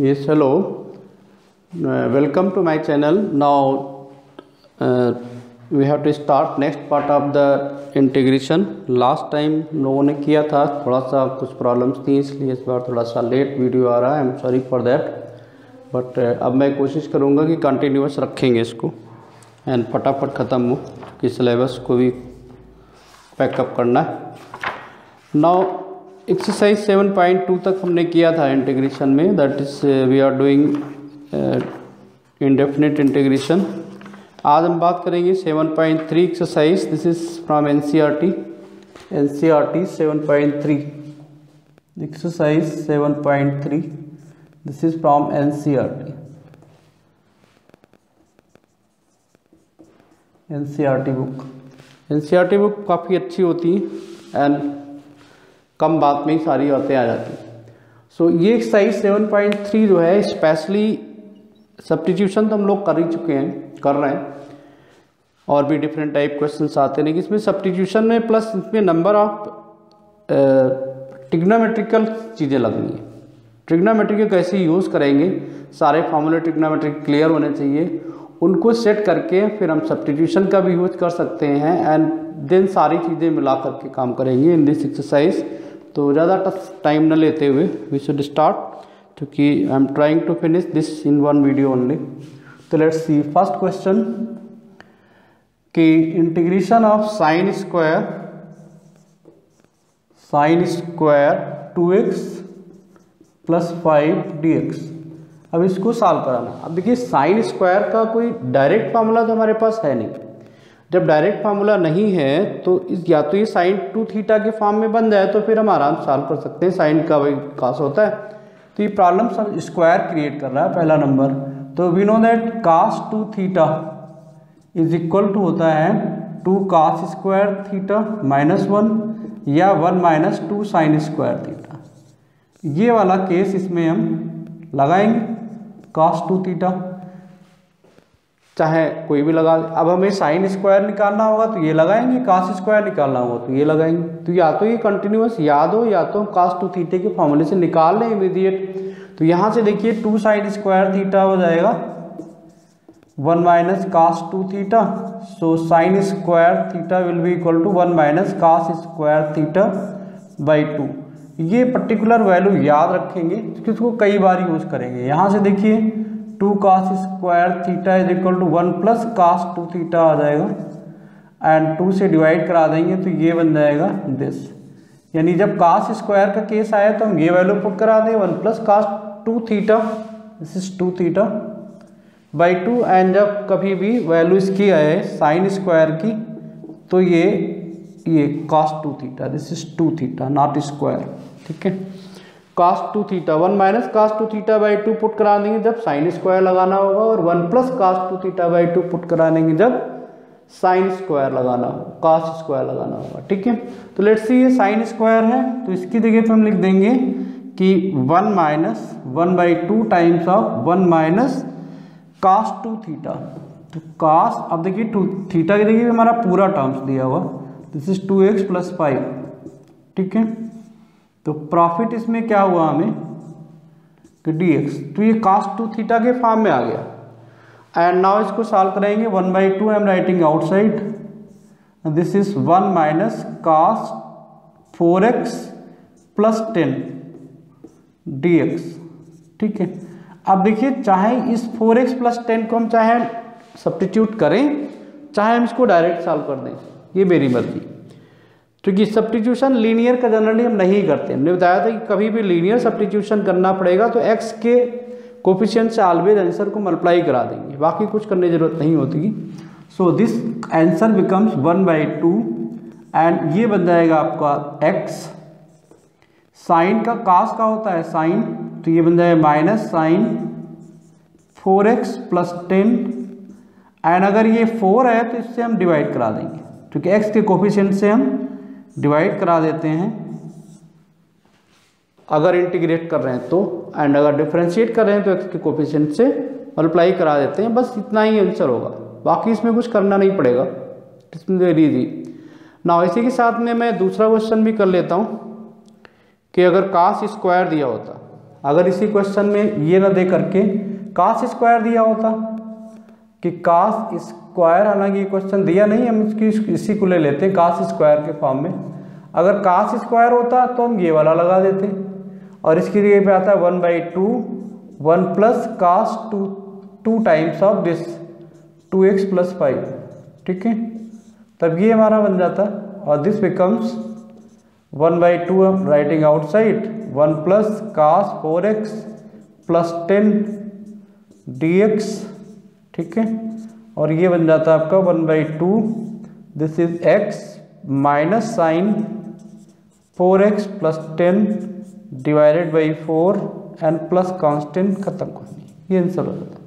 Yes, hello. Welcome to my channel. Now we have to start next part of the integration. Last time लोगों ने किया था, थोड़ा सा कुछ प्रॉब्लम्स थी, इसलिए इस बार थोड़ा सा लेट वीडियो आ रहा है. I am sorry for that. But अब मैं कोशिश करूँगा कि कंटिन्यूस रखेंगे इसको एंड फटाफट ख़त्म हो कि सिलेबस को भी पैकअप करना है. नाउ एक्सरसाइज 7.2 तक हमने किया था इंटीग्रेशन में. That is we are doing indefinite integration. आज हम बात करेंगे 7.3 exercise. This is from NCERT 7.3 exercise 7.3. This is from NCERT book. NCERT book काफ़ी अच्छी होती है एंड कम बात में ही सारी बातें आ जाती हैं. सो ये एक्सरसाइज 7.3 जो है स्पेशली सब्स्टिट्यूशन तो हम लोग कर रहे हैं और भी डिफरेंट टाइप क्वेश्चंस आते हैं, लेकिन इसमें सब्स्टिट्यूशन में प्लस इसमें नंबर ऑफ ट्रिग्नोमेट्रिकल चीज़ें लगनी है. ट्रिग्नोमेट्री कैसे यूज़ करेंगे, सारे फॉर्मूले ट्रिग्नोमेट्रिक क्लियर होने चाहिए. उनको सेट करके फिर हम सब्स्टिट्यूशन का भी यूज कर सकते हैं एंड देन सारी चीज़ें मिला करके काम करेंगे इन दिस एक्सरसाइज. तो ज़्यादा टाइम न लेते हुए वी शुड स्टार्ट, क्योंकि I am trying to finish this in one video only. तो लेट्स सी फर्स्ट क्वेश्चन कि integration of sine square 2x प्लस 5 dx. अब इसको सॉल्व कराना. अब देखिए साइन स्क्वायर का कोई डायरेक्ट फार्मूला तो हमारे पास है नहीं. जब डायरेक्ट फार्मूला नहीं है तो या तो ये साइन 2 थीटा के फॉर्म में बन जाए तो फिर हम आराम से सॉल्व कर सकते हैं. साइन का वही कास होता है. तो ये प्रॉब्लम सब स्क्वायर क्रिएट कर रहा है पहला नंबर. तो we know that cos 2 theta is equal to होता है 2 कास स्क्वायर थीटा माइनस 1 या 1 माइनस 2 साइन स्क्वायर थीटा. ये वाला केस इसमें हम लगाएंगे कास 2 थीटा, चाहे कोई भी लगा. अब हमें साइन स्क्वायर निकालना होगा तो ये लगाएंगे, कास स्क्वायर निकालना होगा तो ये लगाएंगे. तो या तो ये कंटिन्यूस याद हो या तो हम कास 2 थीटे के फॉर्मूले से निकाल लें इमीडिएट. तो यहाँ से देखिए 2 साइन स्क्वायर थीटा हो जाएगा 1 minus cos 2 theta. So sine square theta will be equal to 1 minus cos square theta by 2. ये पर्टिकुलर वैल्यू याद रखेंगे क्योंकि इसको कई बार यूज करेंगे. यहाँ से देखिए 2 cos square theta is equal to 1 plus cos 2 theta आ जाएगा एंड 2 से डिवाइड करा देंगे तो ये बन जाएगा दिस. यानी जब कास स्क्वायर का केस आया तो हम ये वैल्यू पुट करा दें 1 plus cos 2 theta, this is 2 theta by 2. And जब कभी भी वैल्यू इसकी आए साइन स्क्वायर की तो ये cos 2 theta, this is 2 theta not square. ठीक है. Cos 2 theta 1 minus cos 2 theta by 2 put करा देंगे जब साइन स्क्वायर लगाना होगा, और 1 plus cos 2 theta by 2 put करा देंगे जब साइन स्क्वायर लगाना होगा, कास स्क्वायर लगाना होगा. ठीक है. तो लेट्स सी ये साइन स्क्वायर है तो इसकी जगह पे हम लिख देंगे कि 1 minus 1 by 2 times of 1 minus cos 2 theta. तो कास, अब देखिए 2 थीटा की जगह हमारा पूरा टर्म्स दिया हुआ, दिस इज 2x प्लस 5. ठीक है. तो प्रॉफिट इसमें क्या हुआ हमें कि dx. तो ये कास 2 थीटा के फॉर्म में आ गया. एंड नाउ इसको सॉल्व करेंगे 1 by 2 I am writing outside. This is 1 minus cos 4x plus 10 dx. ठीक है. अब देखिए चाहे इस 4x प्लस 10 को हम चाहे सब्स्टिट्यूट करें चाहे हम इसको डायरेक्ट सॉल्व कर दें, ये मेरी मर्जी. क्योंकि सब्स्टिट्यूशन लीनियर का जनरली हम नहीं करते. हमने बताया था कि कभी भी लीनियर सब्स्टिट्यूशन करना पड़ेगा तो x के कोफिशिएंट से ऑलवेज आंसर को मल्टीप्लाई करा देंगे, बाकी कुछ करने की जरूरत नहीं होती. So this answer becomes 1 by 2 and ये बन जाएगा आपका x. साइन का कास का होता है साइन, तो ये बन जाएगा minus sine 4x plus 10. And अगर ये 4 है तो इससे हम डिवाइड करा देंगे क्योंकि x के कोफिशिएंट से हम डिवाइड करा देते हैं अगर इंटीग्रेट कर रहे हैं तो, एंड अगर डिफरेंशिएट कर रहे हैं तो x के कोफिशिएंट से मल्टीप्लाई करा देते हैं. बस इतना ही आंसर होगा, बाकी इसमें कुछ करना नहीं पड़ेगा. इसमें वेरी इजी. ना इसी के साथ में मैं दूसरा क्वेश्चन भी कर लेता हूँ कि अगर कास स्क्वायर दिया होता अगर इसी क्वेश्चन में ये ना दे करके कास स्क्वायर दिया होता कि कास स्क्वायर, हालांकि ये क्वेश्चन दिया नहीं, हम इसी को ले लेते हैं कास स्क्वायर के फॉर्म में। अगर कास स्क्वायर होता तो हम ये वाला लगा देते, और इसके लिए पे आता है 1/2 1 plus cos 2 times of this 2x + 5, ठीक है। तब ये हमारा बन जाता, और दिस बिकम्स 1/2 हम writing outside 1 plus cos 4x + 10 dx, ठीक है। और ये बन जाता है आपका 1/2 this is x minus sine 4x + 10 divided by 4 and plus constant, खत्म करनी, ये आंसर हो जाता है।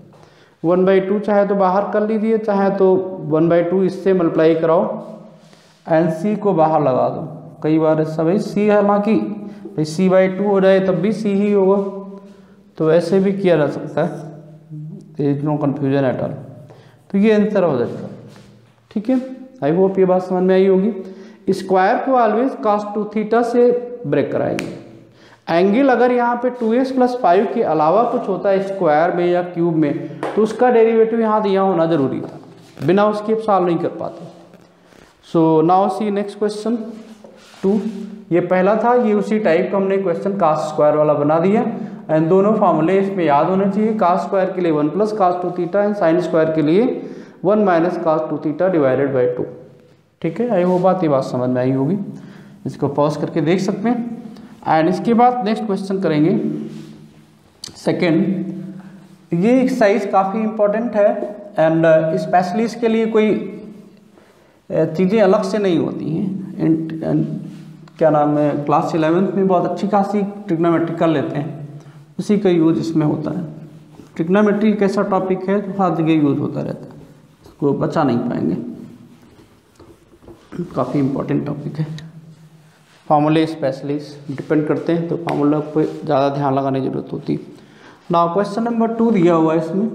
1/2 चाहे तो बाहर कर लीजिए, चाहे तो 1/2 इससे मल्टीप्लाई कराओ एंड c को बाहर लगा दो। कई बार ऐसा भाई c, हालांकि भाई c/2 हो जाए तब भी c ही होगा, तो ऐसे भी किया जा सकता है, there is no confusion at all. तो ये आंसर हो जाएगा, ठीक है। आई होप ये बात समझ में आई होगी। स्क्वायर को ऑलवेज cos 2 थीटा से ब्रेक कराएंगे। एंगल अगर यहाँ पे 2x + 5 के अलावा कुछ होता है स्क्वायर में या क्यूब में, तो उसका डेरिवेटिव यहाँ दिया होना जरूरी था, बिना उसके सॉल्व नहीं कर पाते। So now see next question 2। ये पहला था, ये उसी टाइप का हमने क्वेश्चन cos स्क्वायर वाला बना दिया, एंड दोनों फॉर्मूले इसमें याद होने चाहिए। cos स्क्वायर के लिए 1 + cos 2 theta and sine square के लिए 1 - cos 2 थीटा डिवाइडेड बाई 2, ठीक है। आई वो बात समझ में आई होगी। इसको पॉज करके देख सकते हैं, एंड इसके बाद नेक्स्ट क्वेश्चन करेंगे सेकेंड। ये एक्सरसाइज काफ़ी इंपॉर्टेंट है, एंड स्पेशली इसके लिए कोई चीज़ें अलग से नहीं होती हैं। क्या नाम है, क्लास 11th में बहुत अच्छी खासी ट्रिग्नोमेट्री कर लेते हैं, उसी का यूज इसमें होता है। ट्रिग्नोमेट्री एक ऐसा टॉपिक है जो हर जगह यूज होता रहता है, इसको बचा नहीं पाएंगे, काफ़ी इंपॉर्टेंट टॉपिक है। फार्मूले स्पेशली डिपेंड करते हैं, तो फार्मूला पे ज़्यादा ध्यान लगाने की जरूरत होती है। नाउ क्वेश्चन नंबर 2 दिया हुआ है इसमें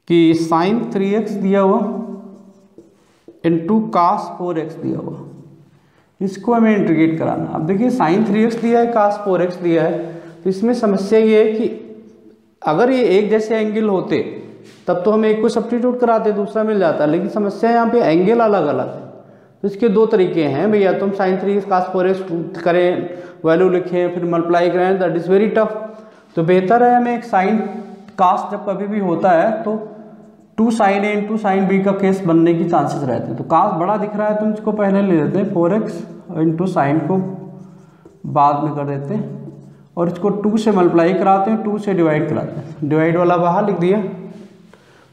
कि साइन 3x दिया हुआ इंटू cos 4x दिया हुआ, इसको हमें इंटीग्रेट कराना। अब देखिए साइन 3x दिया है, cos 4x दिया है, तो इसमें समस्या ये है कि अगर ये एक जैसे एंगल होते तब तो हम एक को सब्स्टिट्यूट कराते, दूसरा मिल जाता, लेकिन समस्या यहाँ पे एंगल अलग अलग है। तो इसके दो तरीके हैं भैया, तुम साइन 3x cos 4x करें, वैल्यू लिखें, फिर मल्टीप्लाई करें, दैट इज़ वेरी टफ। तो बेहतर है हमें एक साइन कास जब कभी भी होता है तो 2 sin A × sin B का केस बनने की चांसेस रहते हैं। तो कास बड़ा दिख रहा है तो इसको पहले ले लेते हैं 4x × sin को बाद में कर देते हैं, और इसको 2 से मल्टीप्लाई कराते हैं, 2 से डिवाइड कराते हैं। डिवाइड वाला बाहर लिख दिया,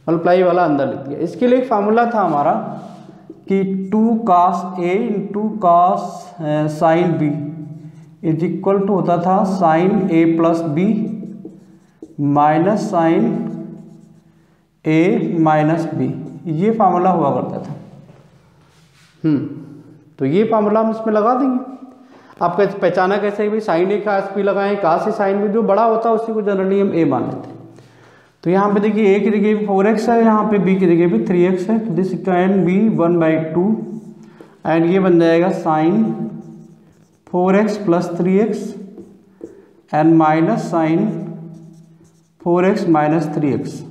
मल्टीप्लाई वाला अंदर लिख दिया। इसके लिए एक फार्मूला था हमारा कि 2 cos A × cos sin B is equal to होता था sin A + B माइनस sin A - B, ये फार्मूला हुआ करता था। तो ये फार्मूला हम इसमें लगा देंगे। आपका पहचाना कैसे भाई, साइन A cos B लगाएं, cos A sin B, जो बड़ा होता है उसी को जनरली हम A मान लेते हैं। तो यहाँ पे देखिए A की जगह भी 4x है, यहाँ पे B की जगह भी 3x है, तो दिस कैन बी 1/2 एंड ये बन जाएगा sine 4x + 3x and minus sine 4x - 3x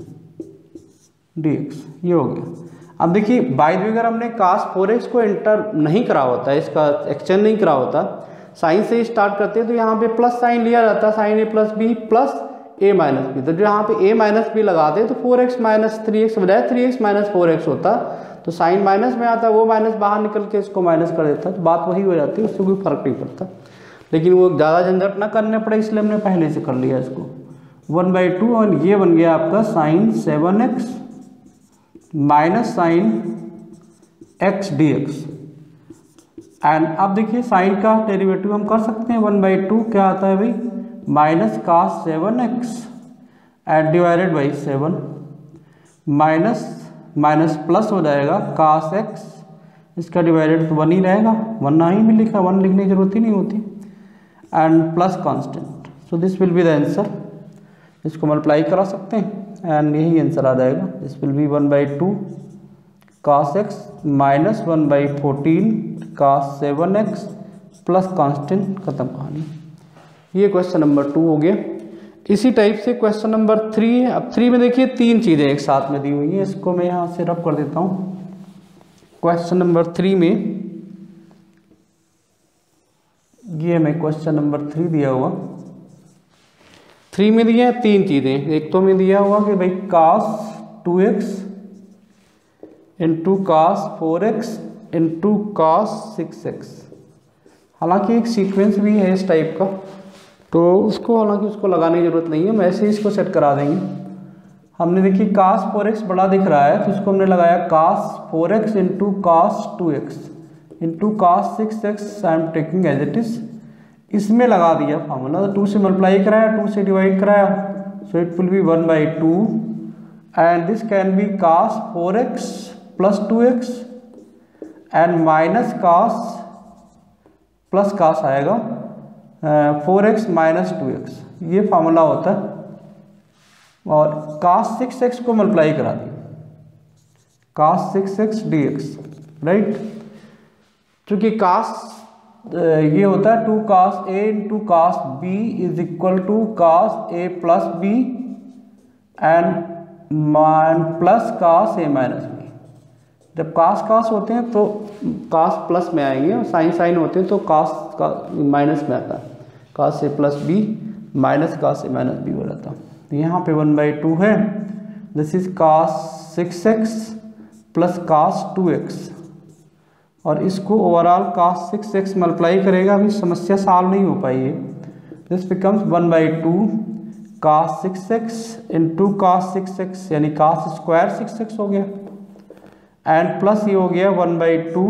dx, ये हो गया। अब देखिए बाय द वे अगर हमने cos 4x को एंटर नहीं करा होता, इसका एक्सचेंज नहीं करा होता, साइन से ही स्टार्ट करते हैं, तो यहाँ पे प्लस साइन लिया जाता है, sine A + B plus A - B। तो जो यहाँ पे A - B लगाते तो 4x - 3x बजाय 3x - 4x होता, तो साइन माइनस में आता, वो माइनस बाहर निकल के इसको माइनस कर देता, तो बात वही हो जाती है, उससे कोई फर्क नहीं पड़ता। लेकिन वो ज़्यादा झंझट ना करने पड़े, इसलिए हमने पहले से कर लिया इसको 1/2, और ये बन गया आपका sine 7x minus sine x dx। And अब देखिए साइन का डेरिवेटिव हम कर सकते हैं, 1/2 क्या आता है भाई, minus cos 7x and divided by 7 minus minus plus हो जाएगा cos x, इसका डिवाइडेड तो 1 ही रहेगा, 1 ना ही भी लिखा, 1 लिखने की जरूरत ही नहीं होती, and plus constant. So this will be the answer. इसको मल्टीप्लाई करा सकते हैं एंड यही आंसर आ जाएगा। This will be 1/2 cos x minus 1/14 cos 7x plus constant, खत्म कहानी। ये क्वेश्चन नंबर 2 हो गया। इसी टाइप से क्वेश्चन नंबर 3 है। अब 3 में देखिए 3 चीज़ें एक साथ में दी हुई हैं, इसको मैं यहाँ से रब कर देता हूँ। क्वेश्चन नंबर 3 में ये मैं क्वेश्चन नंबर 3 दिया हुआ, 3 में दिया है 3 चीज़ें। एक तो में दिया हुआ कि भाई cos 2x into cos 4x into cos 6x। हालांकि एक सीक्वेंस भी है इस टाइप का, तो हालांकि उसको लगाने की जरूरत नहीं है, हम ऐसे ही इसको सेट करा देंगे। हमने देखिए cos 4x बड़ा दिख रहा है, तो इसको हमने लगाया cos 4x into cos 2x into cos 6x I am taking as it is. इसमें लगा दिया फार्मूला, तो 2 से मल्टीप्लाई कराया, 2 से डिवाइड कराया, so it will be 1/2 and this can be cos 4x plus 2x and minus cos plus cos आएगा 4x minus 2x, ये फार्मूला होता है। और cos 6x को मल्टीप्लाई करा दिया, cos 6x dx, राइट। चूंकि cos ये होता है 2 cos a इंटू cos b is equal to cos a plus b and plus cos a minus b। जब cos होते हैं तो cos प्लस में आएंगे, और साइन होते हैं तो cos का माइनस में आता है, cos a plus b minus cos a minus b हो जाता है। तो यहाँ पे 1/2 है, this is cos 6x plus cos 2x, और इसको ओवरऑल cos 6x मल्टीप्लाई करेगा, अभी समस्या सॉल्व नहीं हो पाई है। This becomes 1/2 cos 6x into cos 6x यानी cos स्क्वायर 6x हो गया, एंड प्लस ये हो गया 1/2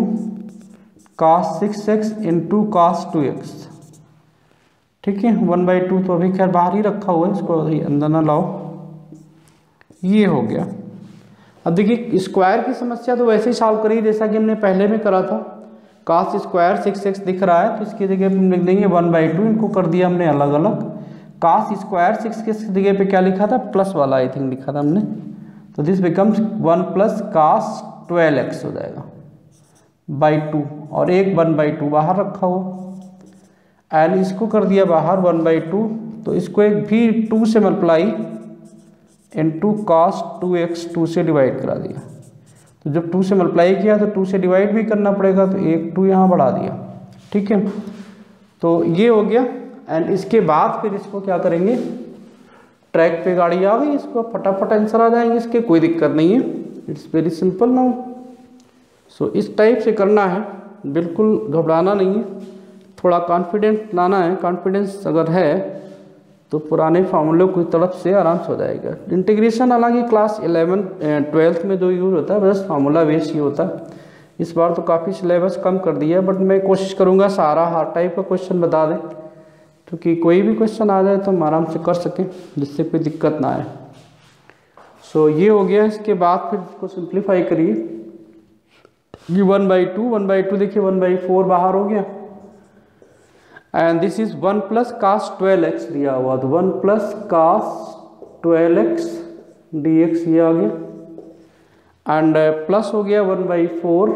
cos 6x into cos 2x। ठीक है, 1/2 तो अभी खैर बाहर ही रखा हुआ है, इसको अंदर ना लाओ, ये हो गया। अब देखिए स्क्वायर की समस्या तो वैसे ही सॉल्व करी जैसा कि हमने पहले में करा था। cos स्क्वायर 6x दिख रहा है, तो इसकी जगह हम लिख देंगे 1/2, इनको कर दिया हमने अलग अलग। cos स्क्वायर 6 की जगह पे क्या लिखा था, प्लस वाला आई थिंक लिखा था हमने, तो this becomes 1 plus cos 12x हो जाएगा बाई 2, और एक 1/2 बाहर रखा हुआ, एंड इसको कर दिया बाहर 1/2, तो इसको एक भी 2 से मल्टीप्लाई इंटू cos 2x 2 से डिवाइड करा दिया। तो जब 2 से मल्टीप्लाई किया तो 2 से डिवाइड भी करना पड़ेगा, तो एक 2 यहाँ बढ़ा दिया। ठीक है, तो ये हो गया। एंड इसके बाद फिर इसको क्या करेंगे, ट्रैक पे गाड़ी आ गई, इसको फटाफट आंसर आ जाएंगे इसके, कोई दिक्कत नहीं है, इट्स वेरी सिंपल नाउ। सो इस टाइप से करना है, बिल्कुल घबराना नहीं है, थोड़ा कॉन्फिडेंस लाना है। कॉन्फिडेंस अगर है तो पुराने फार्मूले की तरफ से आराम से हो जाएगा। इंटीग्रेशन हालांकि क्लास 11-12 में जो यूज़ होता है बस फार्मूला बेस ही होता है। इस बार तो काफ़ी सिलेबस कम कर दिया है, बट मैं कोशिश करूँगा सारा हर टाइप का क्वेश्चन बता दें, क्योंकि कोई भी क्वेश्चन आ जाए तो हम आराम से कर सकें, जिससे कोई दिक्कत ना आए। सो ये हो गया। इसके बाद फिर इसको सिंप्लीफाई करिए, ये 1/2 देखिए 1/4 बाहर हो गया, and this is 1 plus cos 12x दिया हुआ, तो 1 प्लस cos 12x dx ये आ गया, एंड प्लस हो गया 1/4,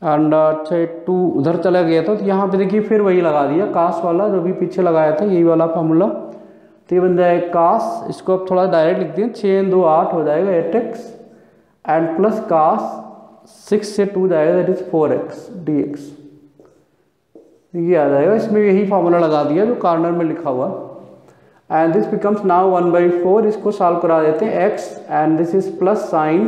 एंड अच्छा 2 उधर चला गया था, तो यहाँ पे देखिए फिर वही लगा दिया cos वाला जो भी पीछे लगाया था, यही वाला फार्मूला। तो ये बन जाएगा cos, इसको अब थोड़ा डायरेक्ट लिख दें, 6 × 2 8 हो जाएगा 8x, एंड प्लस cos 6 से 2 जाएगा, दैट इज 4x dx, ये आ जाएगा। इसमें यही फार्मूला लगा दिया जो कॉर्नर में लिखा हुआ, एंड दिस बिकम्स नाउ 1/4। इसको सॉल्व करा देते हैं x, and this is plus sign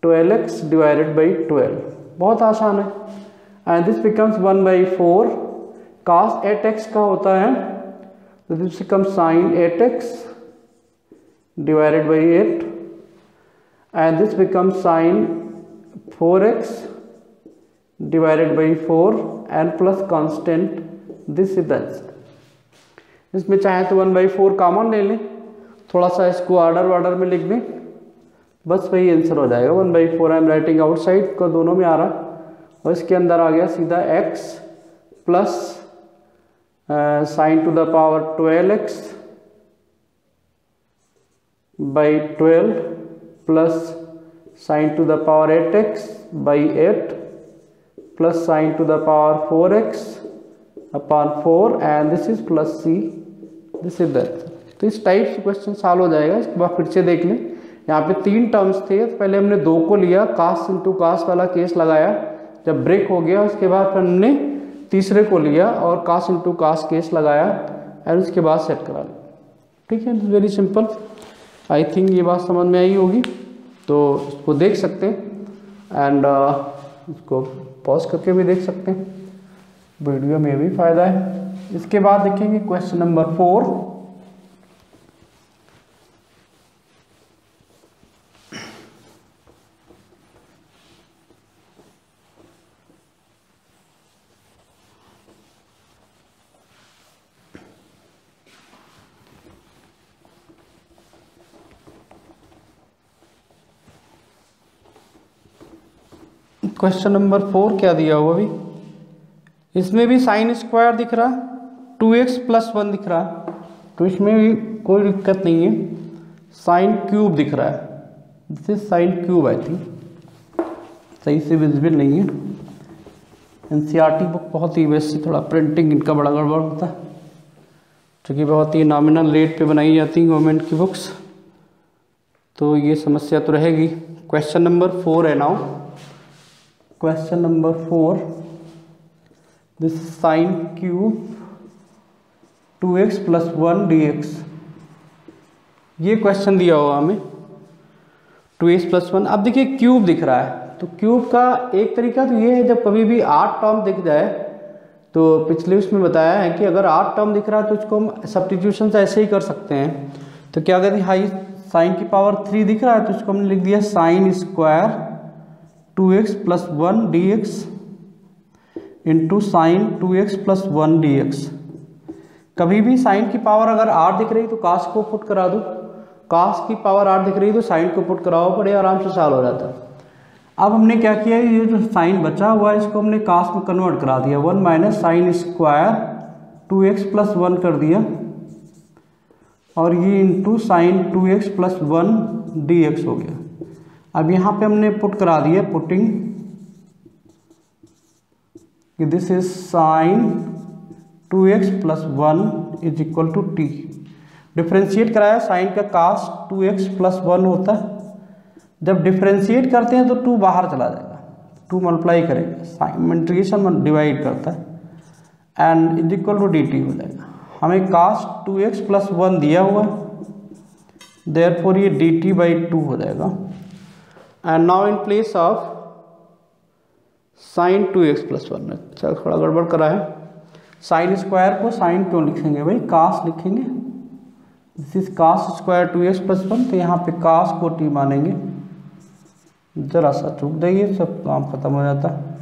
12x divided by 12, बहुत आसान है, and this becomes 1/4 cos 8x का होता है, तो this becomes sine 8x divided by 8, and this becomes sine 4x divided by 4 and plus constant, this is answer. इसमें चाहे तो 1/4 कॉमन ले लें, थोड़ा सा इसको ऑर्डर में लिख दें, बस वही आंसर हो जाएगा। 1/4 आई एम राइटिंग आउटसाइड का, दोनों में आ रहा है, और इसके अंदर आ गया सीधा x plus sine to the power 12x by 12 plus sine to the power 8x by 8 plus sine to the power 4x upon 4 and this is plus C, this is that. तो इस टाइप से question solve हो जाएगा। इसके बाद फिर से देख लें, यहाँ पे 3 टर्म्स थे, तो पहले हमने 2 को लिया, कास इंटू कास वाला केस लगाया, जब ब्रेक हो गया उसके बाद फिर हमने तीसरे को लिया और कास इंटू कास केस लगाया और उसके बाद सेट करा लिया। ठीक है, वेरी सिंपल। आई थिंक ये बात समझ में आई होगी, तो इसको देख सकते हैं एंड इसको पॉज करके भी देख सकते हैं, वीडियो में भी फायदा है। इसके बाद देखेंगे क्वेश्चन नंबर 4। क्वेश्चन नंबर 4 क्या दिया हुआ अभी, इसमें भी साइन स्क्वायर दिख रहा, 2x + 1 दिख रहा, तो इसमें भी कोई दिक्कत नहीं है। साइन क्यूब दिख रहा है, this is sine cube, I think सही से विजिबल नहीं है। एनसीईआरटी बुक बहुत ही वैसे थोड़ा प्रिंटिंग इनका बड़ा गड़बड़ होता है, क्योंकि बहुत ही नॉमिनल रेट पे बनाई जाती हैं गवर्नमेंट की बुक्स, तो ये समस्या तो रहेगी। क्वेश्चन नंबर 4 है now, question number 4, this is sine cube 2x + 1 dx। ये क्वेश्चन दिया हुआ हमें 2x + 1। अब देखिए क्यूब दिख रहा है, तो क्यूब का एक तरीका तो ये है, जब कभी भी 8 टर्म दिख जाए, तो पिछले उसमें बताया है कि अगर 8 टर्म दिख रहा है तो उसको हम सब्स्टिट्यूशन ऐसे ही कर सकते हैं। तो क्या कहते हैं, हाई साइन की पावर 3 दिख रहा है, तो उसको हमने लिख दिया sign square 2x + 1 dx into sine 2x + 1 dx। कभी भी साइन की पावर अगर 8 दिख रही तो कास को पुट करा दो, कास की पावर 8 दिख रही तो साइन को पुट कराओ, बड़े आराम से सॉल्व हो जाता है। अब हमने क्या किया, ये जो साइन बचा हुआ है इसको हमने कास में कन्वर्ट करा दिया, 1 - साइन स्क्वायर 2x + 1 कर दिया, और ये इंटू साइन 2x + 1 dx हो गया। अब यहाँ पे हमने पुट करा दिया, putting this is sign 2x + 1 = t। Differentiate कराया, साइन का कास 2x + 1 होता है, जब डिफ्रेंशिएट करते हैं तो 2 बाहर चला जाएगा, 2 मल्टीप्लाई करेगा, साइन इंटीग्रेशन डिवाइड करता है एंड = dt हो जाएगा। हमें कास 2x + 1 दिया हुआ, देयरफॉर ये dt/2 हो जाएगा। And now in place of sine 2x + 1, अच्छा थोड़ा गड़बड़ करा है, साइन स्क्वायर को साइन क्यों लिखेंगे भाई, कास लिखेंगे, this is cos square 2x + 1, तो यहाँ पे कास को t मानेंगे, जरा सा चूक जाइए सब काम खत्म हो जाता है।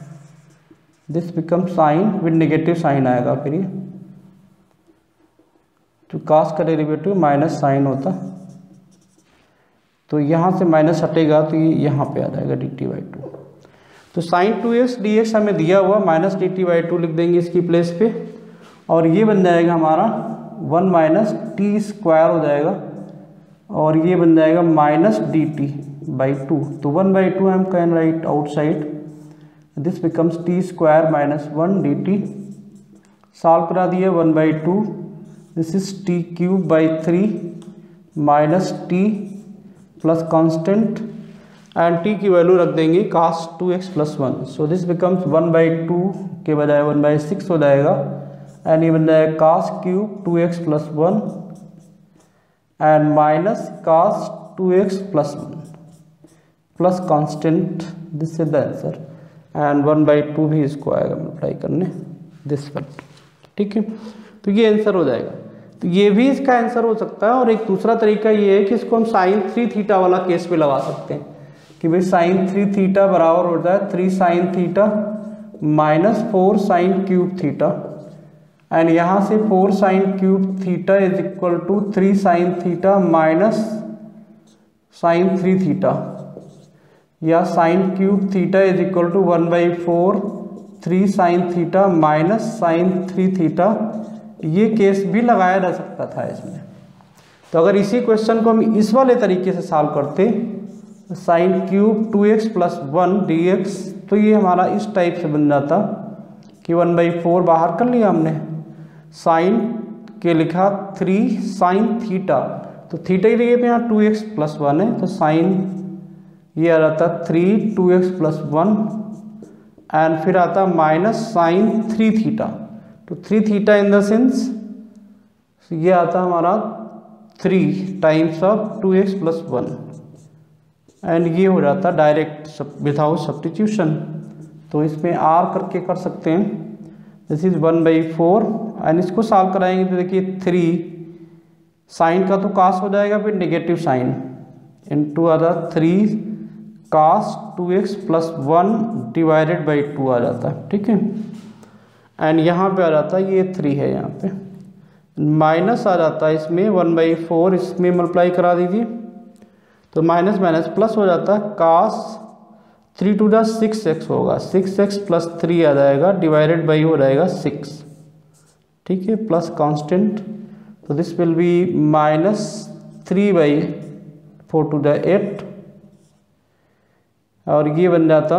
This become sine with negative sign आएगा, फिर ये तो कास का डेरिवेटिव माइनस साइन होता, तो यहाँ से माइनस हटेगा तो ये यहाँ पे आ जाएगा dt/2। तो साइन 2x dx हमें दिया हुआ, माइनस dt/2 लिख देंगे इसकी प्लेस पे, और ये बन जाएगा हमारा 1 - t² हो जाएगा, और ये बन जाएगा -dt/2। तो 1/2 हम can write outside, this becomes t² - 1 dt। Solve करा दिया, 1/2, this is t³/3 minus t plus constant and t की वैल्यू रख देंगे cos 2x + 1। So this becomes 1/2 के बजाय 1/6 हो जाएगा, एंड ये बन जाएगा cos³ 2x + 1 and minus cos 2x + 1 plus constant, this is the answer, and 1/2 भी इसको आएगा मल्टीप्लाई करने दिस पर। ठीक है, तो ये आंसर हो जाएगा। तो ये भी इसका आंसर हो सकता है, और एक दूसरा तरीका ये है कि इसको हम साइन 3θ वाला केस पे लगा सकते हैं कि भाई साइन 3θ बराबर हो जाए 3 sin θ - 4 sin³ θ, एंड यहाँ से 4 sin³ θ = 3 sin θ - sin 3θ, या sin³ θ = 1/4 3 sin θ - sin 3θ। ये केस भी लगाया जा सकता था इसमें। तो अगर इसी क्वेश्चन को हम इस वाले तरीके से सॉल्व करते, sin³ 2x + 1 dx, तो ये हमारा इस टाइप से बन जाता कि 1/4 बाहर कर लिया हमने, साइन के लिखा 3 साइन थीटा, तो थीटा ही रही है यहाँ 2x + 1 है, तो साइन ये आ जाता 3 2x + 1 एंड फिर आता माइनस साइन 3 थीटा, तो 3 थीटा इन द सेंस ये आता हमारा 3 टाइम्स ऑफ 2x + 1 एंड ये हो जाता डायरेक्ट विदाउट सब्स्टिट्यूशन। तो इसमें r करके कर सकते हैं, दिस इज 1/4 एंड इसको सॉल्व कराएंगे तो देखिए 3 साइन का तो कास हो जाएगा, फिर नेगेटिव साइन इनटू आ जाता 3 cos 2x + 1 डिवाइडेड बाई 2 आ जाता है, ठीक है। एंड यहाँ पे आ जाता है ये 3 है, यहाँ पे माइनस आ जाता है इसमें 1/4, इसमें मल्टीप्लाई करा दीजिए तो माइनस माइनस प्लस हो जाता है, cos 3 × 2 = 6x होगा, 6x + 3 आ जाएगा डिवाइडेड बाई हो जाएगा 6, ठीक है, प्लस कांस्टेंट, तो दिस विल बी -3/4 × 8 और ये बन जाता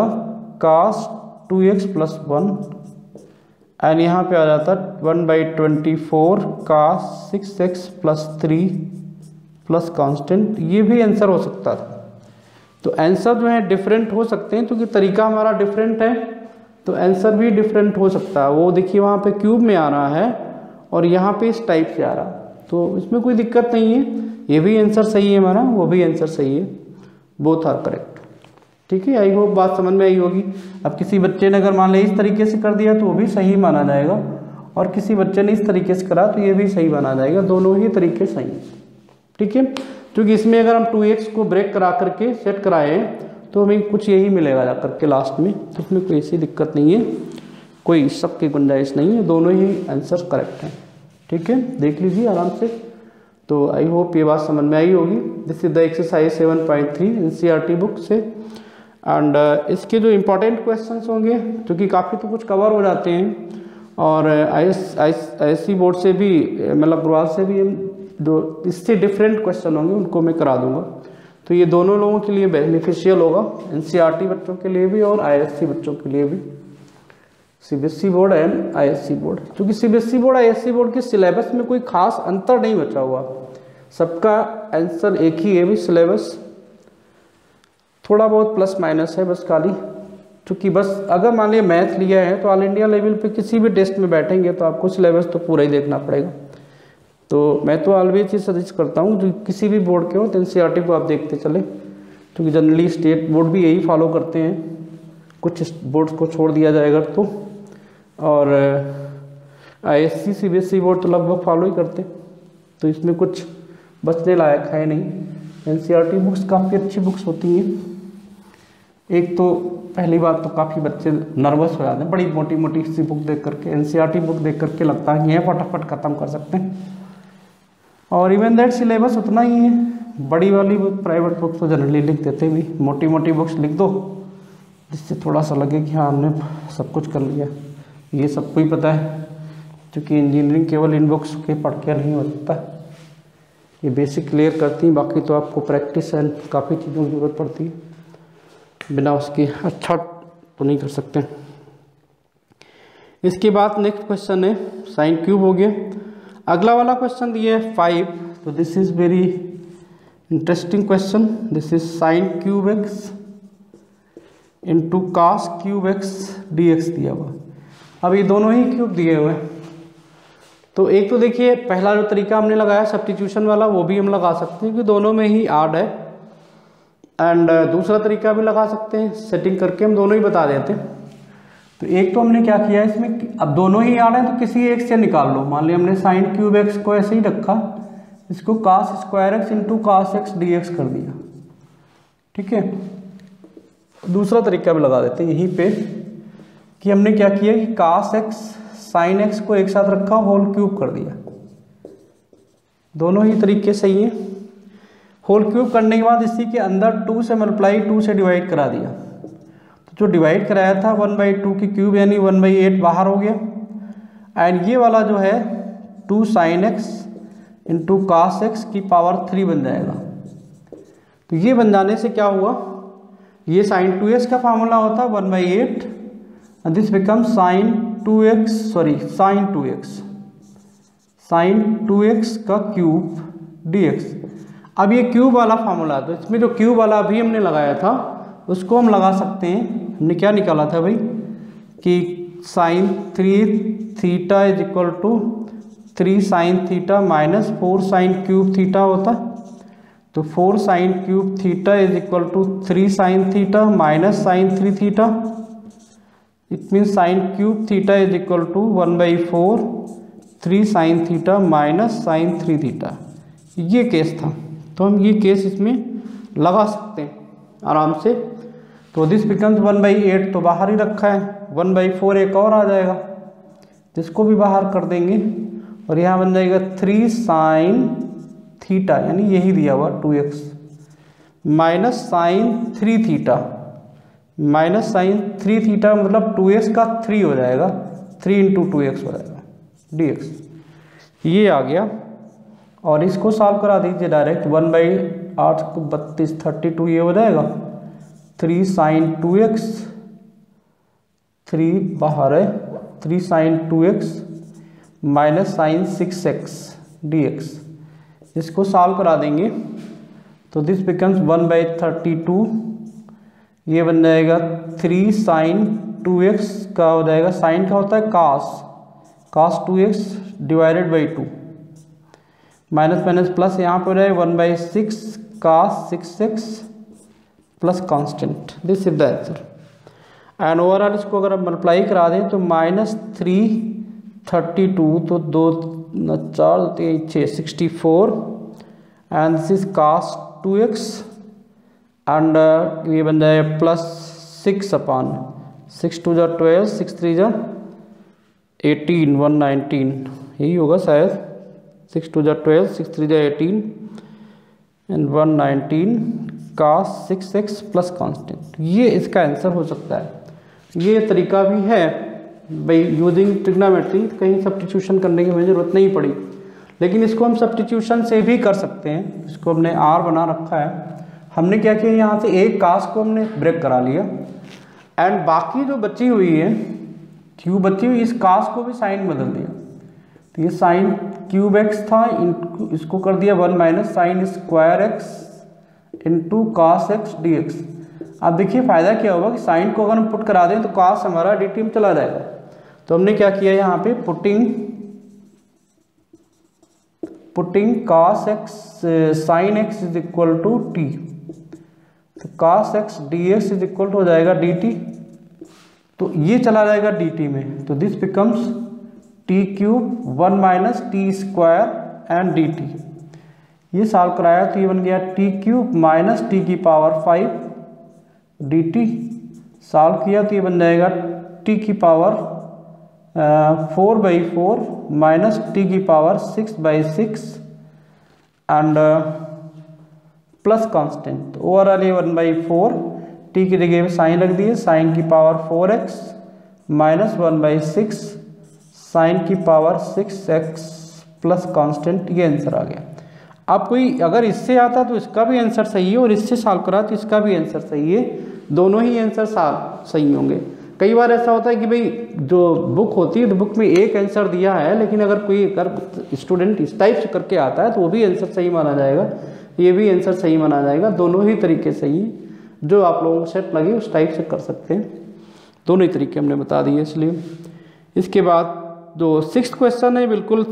cos 2x + 1 एंड यहाँ पे आ जाता 1/24 cos 6x + 3 प्लस कांस्टेंट, ये भी आंसर हो सकता था। तो आंसर जो है डिफरेंट हो सकते हैं क्योंकि तरीका हमारा डिफरेंट है, तो आंसर भी डिफरेंट हो सकता है। वो देखिए वहाँ पे क्यूब में आ रहा है और यहाँ पे इस टाइप से आ रहा, तो इसमें कोई दिक्कत नहीं है, ये भी आंसर सही है हमारा, वो भी आंसर सही है, बोथ आर करेक्ट, ठीक है। आई होप बात समझ में आई होगी। अब किसी बच्चे ने अगर मान लिया इस तरीके से कर दिया तो वो भी सही माना जाएगा, और किसी बच्चे ने इस तरीके से करा तो ये भी सही माना जाएगा, दोनों ही तरीके सही हैं, ठीक है। क्योंकि इसमें अगर हम 2x को ब्रेक करा करके सेट कराए तो हमें कुछ यही मिलेगा जा करके लास्ट में, तो इसमें कोई ऐसी दिक्कत नहीं है, कोई शक की गुंजाइश नहीं है, दोनों ही आंसर करेक्ट हैं, ठीक है। देख लीजिए आराम से। तो आई होप ये बात समझ में आई होगी। This is the exercise 7.3 NCERT book से, एंड इसके जो इम्पोर्टेंट क्वेश्चंस होंगे क्योंकि काफ़ी तो कुछ कवर हो जाते हैं, और ISC बोर्ड से भी मतलब गुरुवार से भी जो इससे डिफरेंट क्वेश्चन होंगे उनको मैं करा दूंगा, तो ये दोनों लोगों के लिए बेनिफिशियल होगा, NCERT बच्चों के लिए भी और ISC बच्चों के लिए भी, CBSE board and ISC board. क्योंकि CBSE बोर्ड ISC बोर्ड के सिलेबस में कोई खास अंतर नहीं बचा हुआ, सबका आंसर एक ही है, भी सिलेबस थोड़ा बहुत प्लस माइनस है बस खाली, क्योंकि बस अगर मान लिया मैथ लिया है तो ऑल इंडिया लेवल पे किसी भी टेस्ट में बैठेंगे तो आपको सिलेबस तो पूरा ही देखना पड़ेगा। तो मैं तो ऑलवेज ये सजेस्ट करता हूँ जो किसी भी बोर्ड के हो तो NCERT को आप देखते चले, क्योंकि जनरली स्टेट बोर्ड भी यही फॉलो करते हैं, कुछ बोर्ड्स को छोड़ दिया जाएगा तो, और ISC CBSE बोर्ड तो लगभग फॉलो ही करते, तो इसमें कुछ बचने लायक है नहीं। NCERT बुक्स काफ़ी अच्छी बुक्स होती हैं। एक तो पहली बात तो काफ़ी बच्चे नर्वस हो जाते हैं बड़ी मोटी मोटी सी बुक देख करके, NCERT बुक देख करके लगता है ये फटाफट ख़त्म कर सकते हैं, और इवन दैट सिलेबस उतना ही है। बड़ी वाली बुक प्राइवेट बुक्स तो जनरली लिख देते भी, मोटी मोटी बुक्स लिख दो जिससे थोड़ा सा लगे कि हाँ हमने सब कुछ कर लिया। ये सबको ही पता है, क्योंकि इंजीनियरिंग केवल इन बुक्स के पढ़ के नहीं होता, ये बेसिक क्लियर करती हैं, बाकी तो आपको प्रैक्टिस एंड काफ़ी चीज़ों की ज़रूरत पड़ती है, बिना उसके अच्छा तो नहीं कर सकते। इसके बाद नेक्स्ट क्वेश्चन है साइन क्यूब हो गया। अगला वाला क्वेश्चन दिया है 5, तो this is very interesting question. This is sine cube x into cos cube x dx दिया हुआ। अब ये दोनों ही क्यूब दिए हुए हैं, तो एक तो देखिए पहला जो तरीका हमने लगाया सब्स्टिट्यूशन वाला वो भी हम लगा सकते हैं कि दोनों में ही आड है, एंड दूसरा तरीका भी लगा सकते हैं सेटिंग करके, हम दोनों ही बता देते हैं। तो एक तो हमने क्या किया इसमें, अब दोनों ही आड है तो किसी एक से निकाल लो। मान लिया हमने साइन क्यूब एक्स को ऐसे ही रखा, इसको cos square x into cos x dx कर दिया, ठीक है। दूसरा तरीका भी लगा देते हैं यहीं पे कि हमने क्या किया कि कास एक्स साइन एक्स को एक साथ रखा, होल क्यूब कर दिया। दोनों ही तरीके सही हैं। होल क्यूब करने के बाद इसी के अंदर 2 से मल्टीप्लाई 2 से डिवाइड करा दिया, तो जो डिवाइड कराया था 1/2 की क्यूब यानी 1/8 बाहर हो गया, एंड ये वाला जो है 2 sine x into cos x की पावर 3 बन जाएगा। तो ये बन जाने से क्या हुआ, ये साइन 2x का फार्मूला होता 1/8 and this become sign 2x का क्यूब dx। अब ये क्यूब वाला फार्मूला, तो इसमें जो क्यूब वाला अभी हमने लगाया था उसको हम लगा सकते हैं। हमने क्या निकाला था भाई कि sine 3 theta is equal to 3 sine theta minus 4 sine cube theta होता है। तो 4 sine cube theta is equal to 3 sine theta minus sine 3 theta. It means sine cube theta is equal to 1/4 3 sine theta minus sine 3 theta. ये case था, तो हम ये case इसमें लगा सकते हैं आराम से। तो दिस बिकम्स 1/8 तो बाहर ही रखा है, 1/4 एक और आ जाएगा जिसको भी बाहर कर देंगे और यहाँ बन जाएगा 3 साइन थीटा, यानी यही दिया हुआ 2x minus sine 3 theta. Minus sine 3 theta मतलब 2x का 3 हो जाएगा, 3 × 2x हो जाएगा dx। ये आ गया और इसको सॉल्व करा दीजिए डायरेक्ट। 1/8 को 32 32 ये हो जाएगा 3 साइन 2x, 3 बाहर है 3 sine 2x minus sine 6x dx। इसको सॉल्व करा देंगे तो दिस बिकम्स 1/32। ये बन जाएगा 3 साइन 2x का हो जाएगा, साइन का होता है cos 2x divided by 2 minus minus plus यहाँ पर हो जाएगा 1/6 cos 6x plus constant. This is the answer. And overall इसको अगर हम मल्टीप्लाई करा दें तो -332 तो 2 4 3 6 64 and this is cos 2x and ये बन जाएगा प्लस 6/6 2 12 6 3 18 119 यही होगा शायद। 6 2 12 6 3 18 and 119 cos 6x plus constant. ये इसका आंसर हो सकता है। ये तरीका भी है भाई यूजिंग ट्रिग्नोमेट्री, कहीं सब्स्टिट्यूशन करने की मुझे ज़रूरत नहीं पड़ी, लेकिन इसको हम सब्स्टिट्यूशन से भी कर सकते हैं। इसको हमने r बना रखा है। हमने क्या किया, यहाँ से एक cos को हमने ब्रेक करा लिया एंड बाकी जो बची हुई है क्यूब बची हुई, इस cos को भी साइन बदल दिया। तो ये साइन क्यूब x था, इसको कर दिया 1 minus sine square x into cos x dx। अब देखिए फायदा क्या होगा कि साइन को अगर हम पुट करा दें तो cos हमारा dt में चला जाएगा। तो हमने क्या किया यहाँ पे putting cos x sin x is equal to t। तो cos x dx is equal to हो जाएगा dt, तो ये चला जाएगा dt में। तो this becomes t cube 1 minus T square and dt। ये सॉल्व कराया तो ये बन गया t क्यूब माइनस टी की पावर 5 dt। सॉल्व किया तो ये बन जाएगा t की पावर 4/4 माइनस टी की power 6/6 and plus constant. Overall ये 1/4 टी की जगह पे साइन रख दिए, साइन की पावर 4x माइनस 1/6 साइन की पावर 6x प्लस कांस्टेंट। ये आंसर आ गया। अब कोई अगर इससे आता तो इसका भी आंसर सही है और इससे सॉल्व करा तो इसका भी आंसर सही है, दोनों ही आंसर सही होंगे। कई बार ऐसा होता है कि भाई जो बुक होती है तो बुक में एक आंसर दिया है, लेकिन अगर कोई स्टूडेंट इस टाइप से करके आता है तो वो भी आंसर सही माना जाएगा, ये भी आंसर सही माना जाएगा। दोनों ही तरीके सही है, जो आप लोगों को सेट लगे उस टाइप से कर सकते हैं। दोनों ही तरीके हमने बता दिए। इसलिए इसके बाद जो 6th क्वेश्चन है बिल्कुल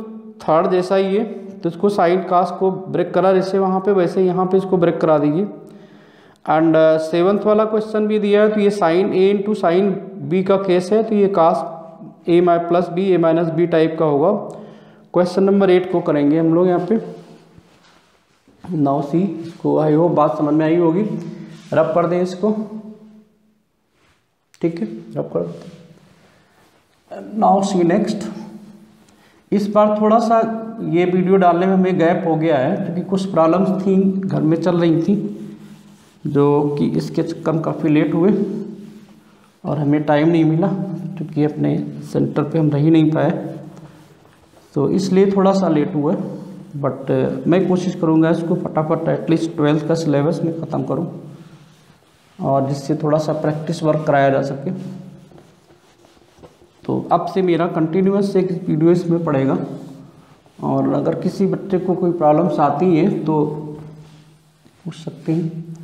3rd जैसा ही है। तो इसको साइन कास को ब्रेक करा जैसे वहाँ पे, वैसे यहाँ पे इसको ब्रेक करा दीजिए। एंड 7th वाला क्वेश्चन भी दिया है, तो ये sine a into sine b का केस है, तो ये cos a plus b a minus b type का होगा। क्वेश्चन नंबर 8 को करेंगे हम लोग यहाँ पे। नाउ सी, इसको आई होप बात समझ में आई होगी। रब कर दें इसको, ठीक है, रब कर देते। Now see next. इस बार थोड़ा सा ये वीडियो डालने में हमें गैप हो गया है क्योंकि कुछ प्रॉब्लम्स थी घर में चल रही थी, जो कि इसके चक्कर में काफ़ी लेट हुए और हमें टाइम नहीं मिला क्योंकि अपने सेंटर पे हम रह ही नहीं पाए, तो इसलिए थोड़ा सा लेट हुआ। बट मैं कोशिश करूँगा इसको फटाफट एटलीस्ट 12th का सिलेबस में ख़त्म करूँ और जिससे थोड़ा सा प्रैक्टिस वर्क कराया जा सके। तो अब से मेरा कंटिन्यूस एक वीडियो इसमें पड़ेगा, और अगर किसी बच्चे को कोई प्रॉब्लम्स आती हैं तो पूछ सकते हैं।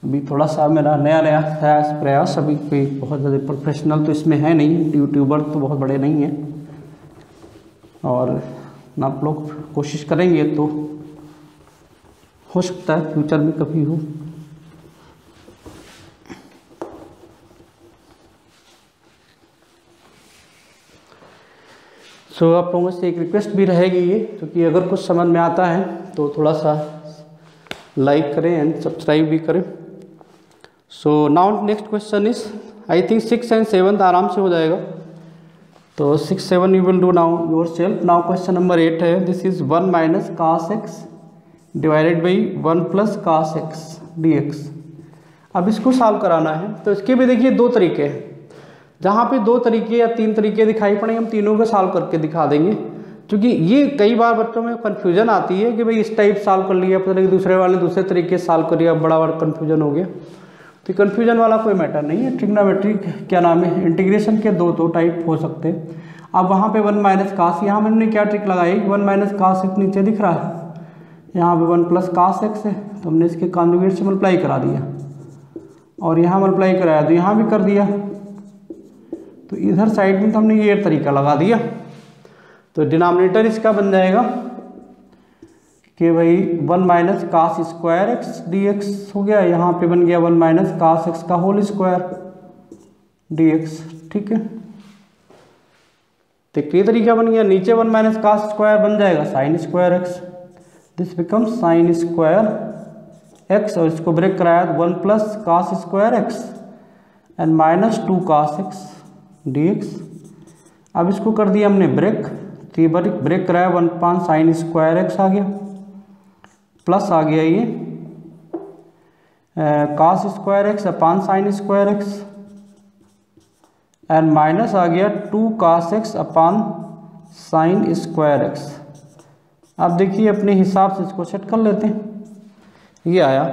अभी थोड़ा सा मेरा नया नया है प्रयास, अभी कोई बहुत ज़्यादा प्रोफेशनल तो इसमें है नहीं, यूट्यूबर तो बहुत बड़े नहीं हैं, और आप लोग कोशिश करेंगे तो हो सकता है फ्यूचर में कभी हो। सो आप लोगों से एक रिक्वेस्ट भी रहेगी ये, क्योंकि अगर कुछ समझ में आता है तो थोड़ा सा लाइक करें एंड सब्सक्राइब भी करें। So now next question is, I think 6 and 7 आराम से हो जाएगा, तो 6, 7 you will do now your self. Now question number 8 है, this is 1 minus cos x divided by 1 plus cos x dx। अब इसको सॉल्व कराना है, तो इसके भी देखिए दो तरीके हैं। जहाँ पे दो तरीके या तीन तरीके दिखाई पड़ेंगे, हम तीनों को सॉल्व करके दिखा देंगे, क्योंकि ये कई बार बच्चों में कन्फ्यूजन आती है कि भाई इस टाइप सॉल्व कर लिया, पता नहीं दूसरे वाले दूसरे तरीके से सॉल्व कर लिया, बड़ा बड़ा कन्फ्यूजन हो गया। तो कन्फ्यूजन वाला कोई मैटर नहीं है। ट्रिग्नोमेट्रिक क्या नाम है, इंटीग्रेशन के दो टाइप हो सकते हैं। अब वहाँ पे 1 माइनस कास, यहाँ मैंने क्या ट्रिक लगाई, 1 माइनस कास एक नीचे दिख रहा है, यहाँ पे 1 प्लस कास एक्स है, तो हमने इसके कॉन्जुगेट से मल्टीप्लाई करा दिया, और यहाँ मल्टीप्लाई कराया तो यहाँ भी कर दिया, तो इधर साइड में तो हमने ये तरीका लगा दिया। तो डिनोमिनेटर इसका बन जाएगा कि भाई 1 minus cos square x d x हो गया, यहाँ पे बन गया 1 माइनस कास एक्स का होल स्क्वायर डी एक्स। ठीक है, तो ये तरीका बन गया। नीचे 1 माइनस कास स्क्वायर बन जाएगा sine square x, this becomes sine square x, और इसको ब्रेक कराया तो 1 plus cos square x and minus 2 cos x d x. अब इसको कर दिया हमने ब्रेक, तो ये ब्रेक कराया 1 पान साइन स्क्वायर एक्स आ गया, प्लस आ गया ये cos square x upon sine square x, and minus आ गया 2 cos x upon sine square x. अब देखिए अपने हिसाब से इसको सेट कर लेते हैं। ये आया,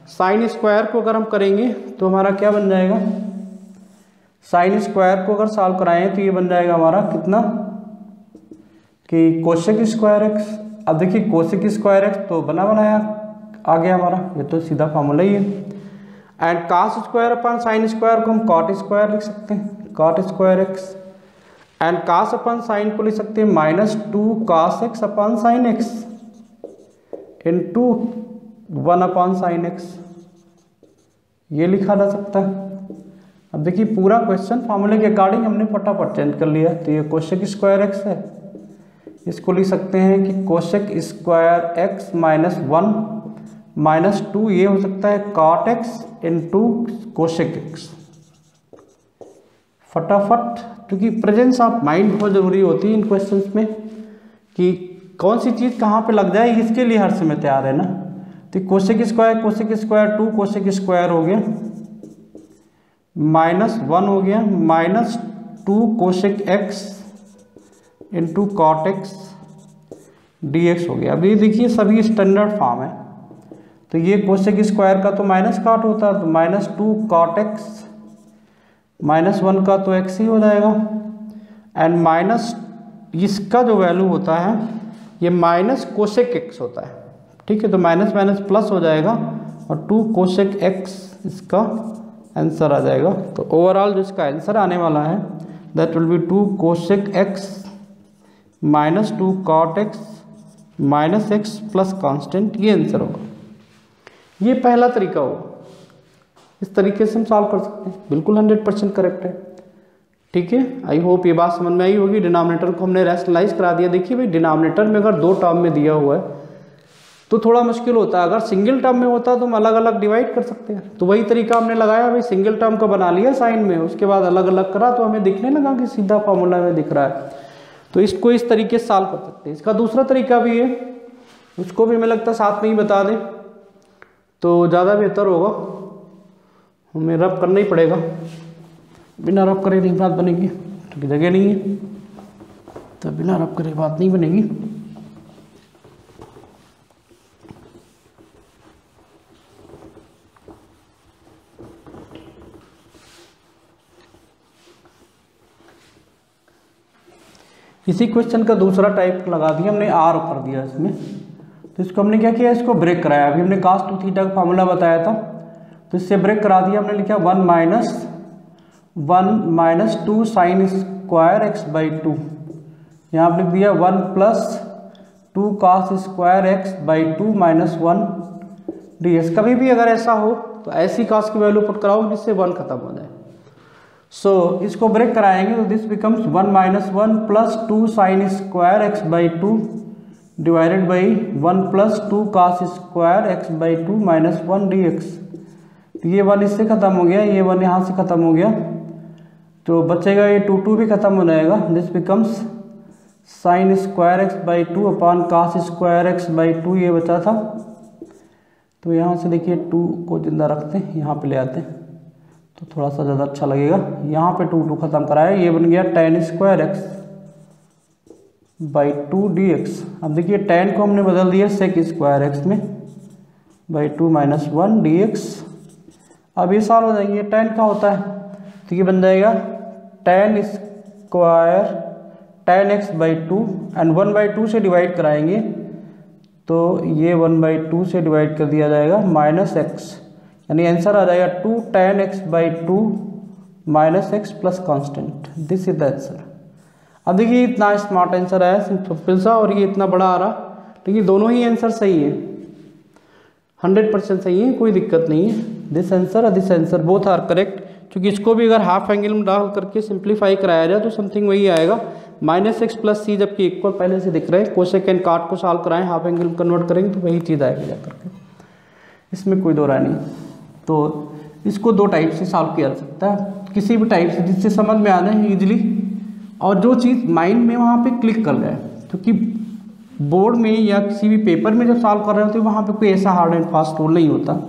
साइन स्क्वायर को अगर हम करेंगे तो हमारा क्या बन जाएगा, साइन स्क्वायर को अगर सॉल्व कराएं तो ये बन जाएगा हमारा कितना कि कोसेक स्क्वायर एक्स। अब देखिए कोसेक स्क्वायर एक्स तो बना बनाया आ गया हमारा, ये तो सीधा फॉर्मूला ही है। And cos square upon sine square को हम कॉट स्क्वायर लिख सकते हैं, cot square x, and cos upon sine को लिख सकते हैं minus 2 cos x upon sine x into 1 upon sine x, ये लिखा जा सकता है। अब देखिए पूरा क्वेश्चन फॉर्मूले के अकॉर्डिंग हमने फटाफट चेंज कर लिया। तो ये कोसेक स्क्वायर एक्स है, इसको लिख सकते हैं कि cosec square x minus 1 minus 2, ये हो सकता है cot x into cosec x. फटाफट, क्योंकि प्रेजेंस ऑफ माइंड बहुत ज़रूरी होती है इन क्वेश्चंस में, कि कौन सी चीज़ कहाँ पे लग जाए, इसके लिए हर समय तैयार है ना। तो कोसेक स्क्वायर 2 कोसेक स्क्वायर हो गया, माइनस 1 हो गया, minus 2 cosec x into cot x d x हो गया। अब ये देखिए सभी स्टैंडर्ड फॉर्म है, तो ये कोसेक स्क्वायर का तो माइनस कॉट होता है, तो माइनस 2 कॉट एक्स माइनस 1 का तो एक्स ही हो जाएगा, एंड माइनस इसका जो वैल्यू होता है ये माइनस कोसेक एक्स होता है। ठीक है, तो माइनस माइनस प्लस हो जाएगा और 2 कोसेक एक्स इसका आंसर आ जाएगा। तो ओवरऑल जो इसका आंसर आने वाला है that will be 2 cosec x minus 2 cot x minus x plus constant, ये आंसर होगा। ये पहला तरीका होगा, इस तरीके से हम सॉल्व कर सकते हैं, बिल्कुल 100% करेक्ट है। ठीक है, आई होप ये बात समझ में आई होगी। डिनोमिनेटर को हमने रैशनलाइज करा दिया। देखिए भाई डिनोमिनेटर में अगर 2 टर्म में दिया हुआ है तो थोड़ा मुश्किल होता है, अगर सिंगल टर्म में होता तो हम अलग अलग डिवाइड कर सकते हैं। तो वही तरीका हमने लगाया, भाई सिंगल टर्म का बना लिया साइन में, उसके बाद अलग अलग करा तो हमें दिखने लगा कि सीधा फॉर्मूला में दिख रहा है। तो इसको इस तरीके से सॉल्व कर सकते हैं। इसका दूसरा तरीका भी है, उसको भी हमें लगता है साथ में ही बता दें तो ज़्यादा बेहतर होगा। हमें रब करना ही पड़ेगा, बिना रब करे नहीं बात बनेगी, क्योंकि जगह नहीं है, तो बिना रब करे बात नहीं बनेगी। इसी क्वेश्चन का दूसरा टाइप लगा दिया हमने, आर कर दिया इसमें। तो इसको हमने क्या किया, इसको ब्रेक कराया। अभी हमने cos 2 थीटा का फार्मूला बताया था, तो इससे ब्रेक करा दिया हमने। लिखा 1 minus 2 sine square x by 2। यहाँ पर लिख दिया 1 plus 2 cos square x by 2 minus 1 ds। कभी भी अगर ऐसा हो तो ऐसी cos की वैल्यू पुट कराओ जिससे 1 खत्म हो जाए। सो इसको ब्रेक कराएंगे तो this becomes 1 minus 1 plus 2 sine square x by 2 divided by 1 plus 2 cos square x by 2 minus 1 dx। तो ये 1 इससे खत्म हो गया, ये 1 यहाँ से खत्म हो गया, तो बचेगा ये 2 भी खत्म हो जाएगा। This becomes sine square x by 2 upon cos square x by 2 ये बचा था। तो यहाँ से देखिए 2 को जिंदा रखते हैं, यहाँ पे ले आते हैं तो थोड़ा सा ज़्यादा अच्छा लगेगा। यहाँ पे 2 ख़त्म कराया, ये बन गया tan square x by 2 dx। अब देखिए tan को हमने बदल दिया sec स्क्वायर एक्स में बाई 2 माइनस 1 dx। अब ये सॉल्व हो जाएंगे। tan का होता है तो ये बन जाएगा tan square tan x by 2 and 1 by 2 से डिवाइड कराएंगे तो ये 1 बाई 2 से डिवाइड कर दिया जाएगा माइनस एक्स, यानी आंसर आ जाएगा 2 tan x by 2 minus x plus constant. This is the answer. अब देखिए इतना स्मार्ट आंसर आया सिंपल सा, और ये इतना बड़ा आ रहा, लेकिन दोनों ही आंसर सही है, 100% सही है, कोई दिक्कत नहीं है। दिस आंसर और this answer both are correct, क्योंकि इसको भी अगर हाफ एंगल में डाल करके सिंप्लीफाई कराया जाए तो समथिंग वही आएगा माइनस एक्स प्लस सी, जबकि इक्वल पहले से दिख रहे हैं। कोसेक एंड काट को सॉल्व कराएं, हाफ एंगल में कन्वर्ट करेंगे तो वही चीज़ आएगी जाकर के, इसमें कोई दो राय नहीं। तो इसको 2 टाइप से सॉल्व किया जा सकता है, किसी भी टाइप से जिससे समझ में आ जाए ईजिली, और जो चीज़ माइंड में वहाँ पे क्लिक कर जाए। क्योंकि बोर्ड में या किसी भी पेपर में जब सॉल्व कर रहे होते हैं वहाँ पे कोई ऐसा हार्ड एंड फास्ट रूल नहीं होता।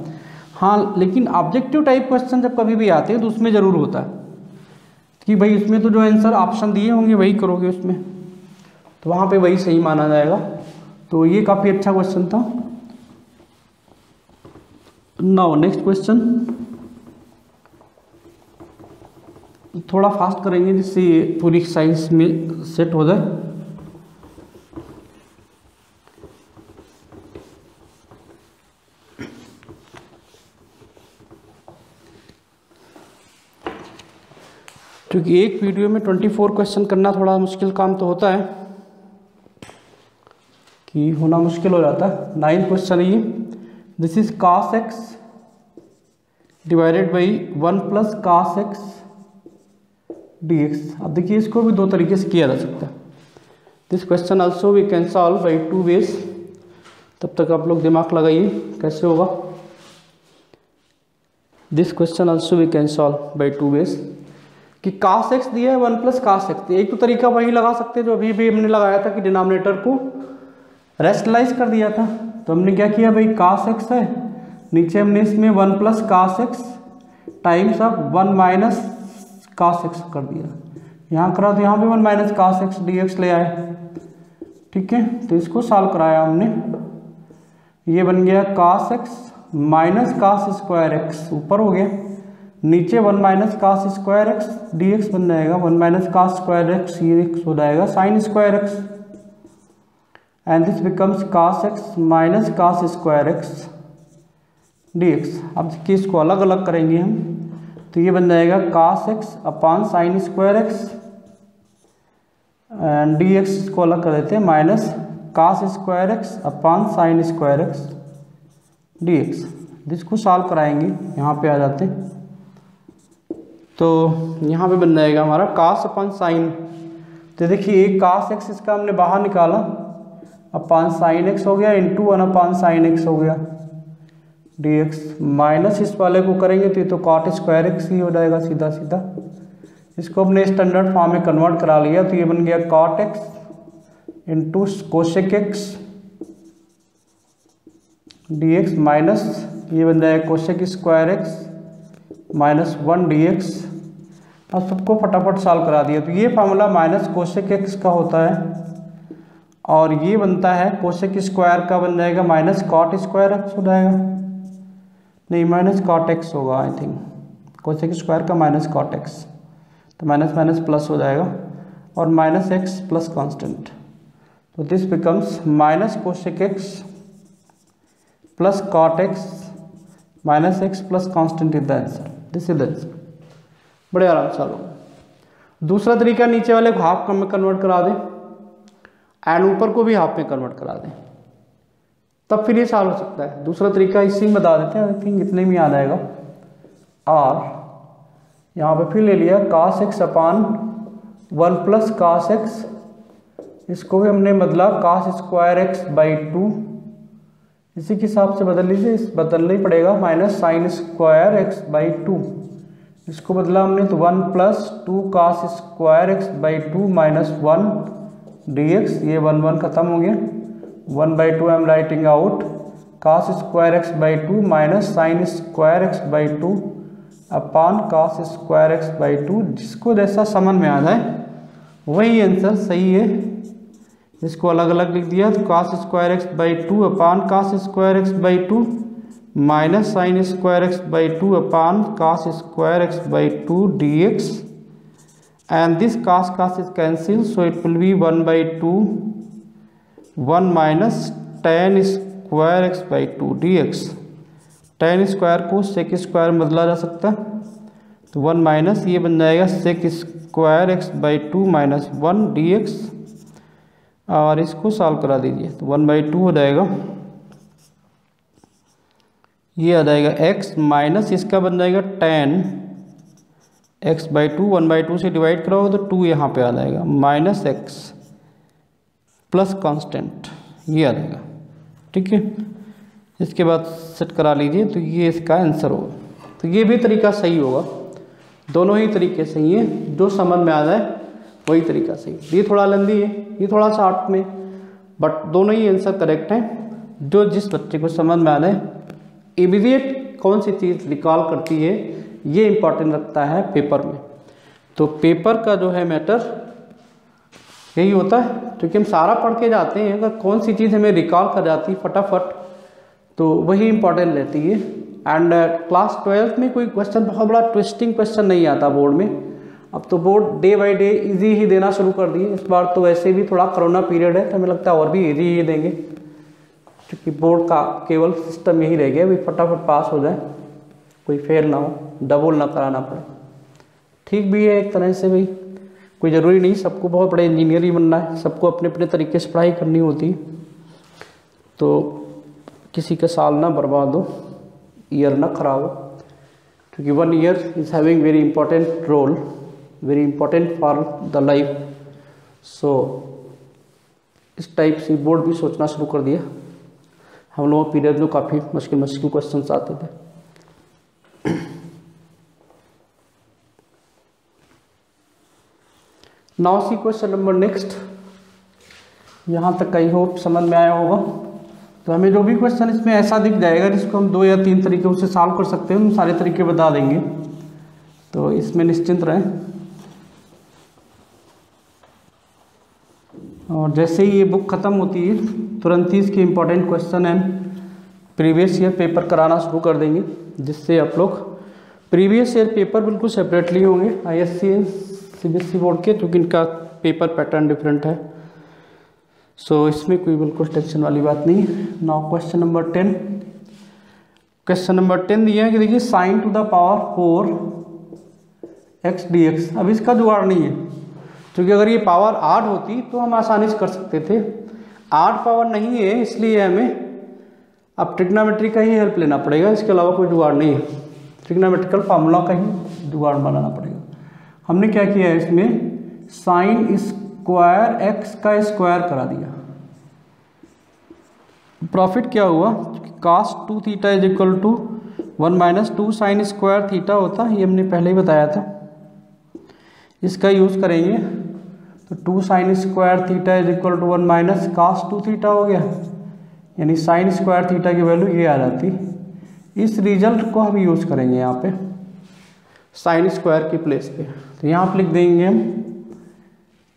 हाँ, लेकिन ऑब्जेक्टिव टाइप क्वेश्चन जब कभी भी आते हैं तो उसमें ज़रूर होता है कि भाई उसमें तो जो आंसर ऑप्शन दिए होंगे वही करोगे उसमें, तो वहाँ पे वही सही माना जाएगा। तो ये काफ़ी अच्छा क्वेश्चन था। नाउ नेक्स्ट क्वेश्चन, थोड़ा फास्ट करेंगे जिससे पूरी साइंस में सेट हो जाए। क्योंकि एक वीडियो में 24 क्वेश्चन करना थोड़ा मुश्किल काम तो होता है, कि होना मुश्किल हो जाता है। 9 क्वेश्चन ये, this is cos x divided by 1 plus cos x dx। अब देखिए इसको भी 2 तरीके से किया जा सकता है। This question also we can solve by 2 ways. तब तक आप लोग दिमाग लगाइए कैसे होगा। This question also we can solve by 2 ways, कि cos x दिया है 1 प्लस cos x। एक तो तरीका वही लगा सकते हैं जो अभी भी हमने लगाया था, कि डिनोमिनेटर को रेशनलाइज कर दिया था। तो हमने क्या किया भाई, cos x है, नीचे हमने इसमें 1 plus cos x times of 1 minus cos x कर दिया। यहाँ करा तो यहाँ पे 1 माइनस cos x dx ले आए, ठीक है। तो इसको सॉल्व कराया हमने, ये बन गया cos x minus cos square x ऊपर हो गया, नीचे 1 minus cos square x dx बन जाएगा। 1 माइनस cos स्क्वायर एक्स ये हो जाएगा sin square x, and this becomes cos x minus cos square x dx। अब देखिए इसको अलग अलग करेंगे हम, तो ये बन जाएगा cos x upon sin square x, and dx इसको अलग कर देते हैं minus cos square x upon sin square x dx। जिसको सॉल्व कराएंगे यहाँ पे आ जाते हैं, तो यहाँ पे बन जाएगा हमारा cos अपॉन साइन। तो देखिए एक cos x इसका हमने बाहर निकाला, अपॉन साइन x हो गया, इंटू 1 अपॉन साइन x हो गया dx, माइनस इस वाले को करेंगे तो ये तो cot स्क्वायर एक्स ही हो जाएगा सीधा सीधा। इसको हमने स्टैंडर्ड फॉर्म में कन्वर्ट करा लिया, तो ये बन गया cot x into cosec x dx, minus ये बन जाएगा cosec square x minus 1 dx। अब सबको फटाफट सॉल्व करा दिया, तो ये फार्मूला माइनस कोशेक एक्स का होता है, और ये बनता है कोशेक स्क्वायर का बन जाएगा माइनस कॉट स्क्वायर एक्स हो जाएगा, नहीं माइनस कॉट एक्स होगा आई थिंक, कोशेक स्क्वायर का माइनस कॉट एक्स, तो माइनस माइनस प्लस हो जाएगा। और माइनस एक्स प्लस कॉन्स्टेंट, तो this becomes minus cosec x plus cot x minus x plus constant is the answer. This is the answer. बड़े आराम से होगा। दूसरा तरीका नीचे वाले को हाफ में कन्वर्ट करा दें एंड ऊपर को भी हाफ में कन्वर्ट करा दें, तब फिर ये सॉल्व हो सकता है। दूसरा तरीका इसी में बता देते हैं, आई थिंक इतने में याद आएगा। और यहाँ पे फिर ले लिया cos x अपान 1 प्लस cos x, इसको भी हमने बदला cos स्क्वायर एक्स बाई 2, इसी के हिसाब से बदल लीजिए, इस बदलना ही पड़ेगा, minus sign square x by 2, इसको बदला हमने तो 1 plus 2 cos square x by 2 minus 1 dx, ये 1 1 खत्म हो गया, 1 by 2 I am writing out cos square x by 2 minus sign square x by 2 upon cos square x by 2, जिसको जैसा समझ में आ जाए वही आंसर सही है। इसको अलग अलग लिख दिया तो cos square x by 2 upon cos square x by 2 minus sign square x by 2 upon cos square x by 2 dx, and this cos is cancelled, so it will be 1 by 2 1 minus tan square x by 2 dx। tan square को sec square में बदला जा सकता है, तो 1 minus ये बन जाएगा sec square x by 2 minus 1 dx, और इसको सॉल्व करा दीजिए तो 1 बाई 2 हो जाएगा, ये आ जाएगा x माइनस इसका बन जाएगा tan x बाई 2, 1 बाई 2 से डिवाइड कराओगे तो 2 यहाँ पे आ जाएगा, माइनस x प्लस कांस्टेंट, ये आ जाएगा। ठीक है, इसके बाद सेट करा लीजिए तो ये इसका आंसर होगा। तो ये भी तरीका सही होगा, दोनों ही तरीके सही हैं, जो समझ में आ जाए वही तरीका सही। ये थोड़ा लंबी है, ये थोड़ा शॉर्ट में, बट दोनों ही आंसर करेक्ट हैं। जो जिस बच्चे को समझ में आ जाए, इमीडिएट कौन सी चीज़ रिकॉल करती है ये इंपॉर्टेंट रखता है पेपर में। तो पेपर का जो है मैटर यही होता है, क्योंकि हम सारा पढ़ के जाते हैं, अगर कौन सी चीज़ हमें रिकॉल कर जाती है फटाफट तो वही इंपॉर्टेंट रहती है। एंड क्लास 12th में कोई क्वेश्चन बहुत बड़ा ट्विस्टिंग क्वेश्चन नहीं आता बोर्ड में। अब तो board day by day easy ही देना शुरू कर दिए। इस बार तो वैसे भी थोड़ा कोरोना पीरियड है तो हमें लगता है और भी इजी ही देंगे, क्योंकि बोर्ड का केवल सिस्टम यही रह गया भी फटाफट पास हो जाए, कोई फेल ना हो, डबल ना कराना पड़े। ठीक भी है एक तरह से, भाई कोई ज़रूरी नहीं सबको बहुत बड़े इंजीनियर ही बनना है, सबको अपने अपने तरीके से पढ़ाई करनी होती है। तो किसी का साल ना बर्बाद हो, ईयर ना खराब हो, क्योंकि 1 year is having very important role, very important for the life. So इस टाइप से बोर्ड भी सोचना शुरू कर दिया। हम लोगों पीरियड में काफ़ी मुश्किल मुश्किल क्वेश्चन आते थे। Now see question number next. यहाँ तक आई होप समझ में आया होगा। तो हमें जो भी क्वेश्चन इसमें ऐसा दिख जाएगा जिसको हम 2 या 3 तरीकों से सॉल्व कर सकते हैं, हम सारे तरीके बता देंगे, तो इसमें निश्चिंत रहें। और जैसे ही ये बुक ख़त्म होती है तुरंत ही इसके इम्पोर्टेंट क्वेश्चन हम प्रीवियस ईयर पेपर कराना शुरू कर देंगे, जिससे आप लोग प्रीवियस ईयर पेपर बिल्कुल सेपरेटली होंगे ISC CBSE बोर्ड के, क्योंकि इनका पेपर पैटर्न डिफरेंट है। सो इसमें कोई बिल्कुल टेंशन वाली बात नहीं है। Now question number 10। Question number 10 दिया है कि देखिए sin to the power 4 x dx। अब इसका जुगाड़ नहीं है, क्योंकि अगर ये पावर 8 होती तो हम आसानी से कर सकते थे। 8 पावर नहीं है, इसलिए हमें अब ट्रिग्नोमेट्री का ही हेल्प लेना पड़ेगा, इसके अलावा कोई जुगाड़ नहीं है। ट्रिग्नोमेट्रिकल फार्मूला का ही जुगाड़ बनाना पड़ेगा। हमने क्या किया है, इसमें साइन स्क्वायर एक्स का स्क्वायर करा दिया। प्रॉफिट क्या हुआ, cos 2 theta is equal to 1 minus 2 sine square theta होता है, ये हमने पहले ही बताया था। इसका यूज़ करेंगे तो 2 sine square theta is equal to 1 minus cos 2 theta हो गया, यानी साइन स्क्वायर थीटा की वैल्यू ये आ जाती। इस रिजल्ट को हम यूज़ करेंगे यहाँ पे साइन स्क्वायर की प्लेस पे। तो यहाँ पे लिख देंगे हम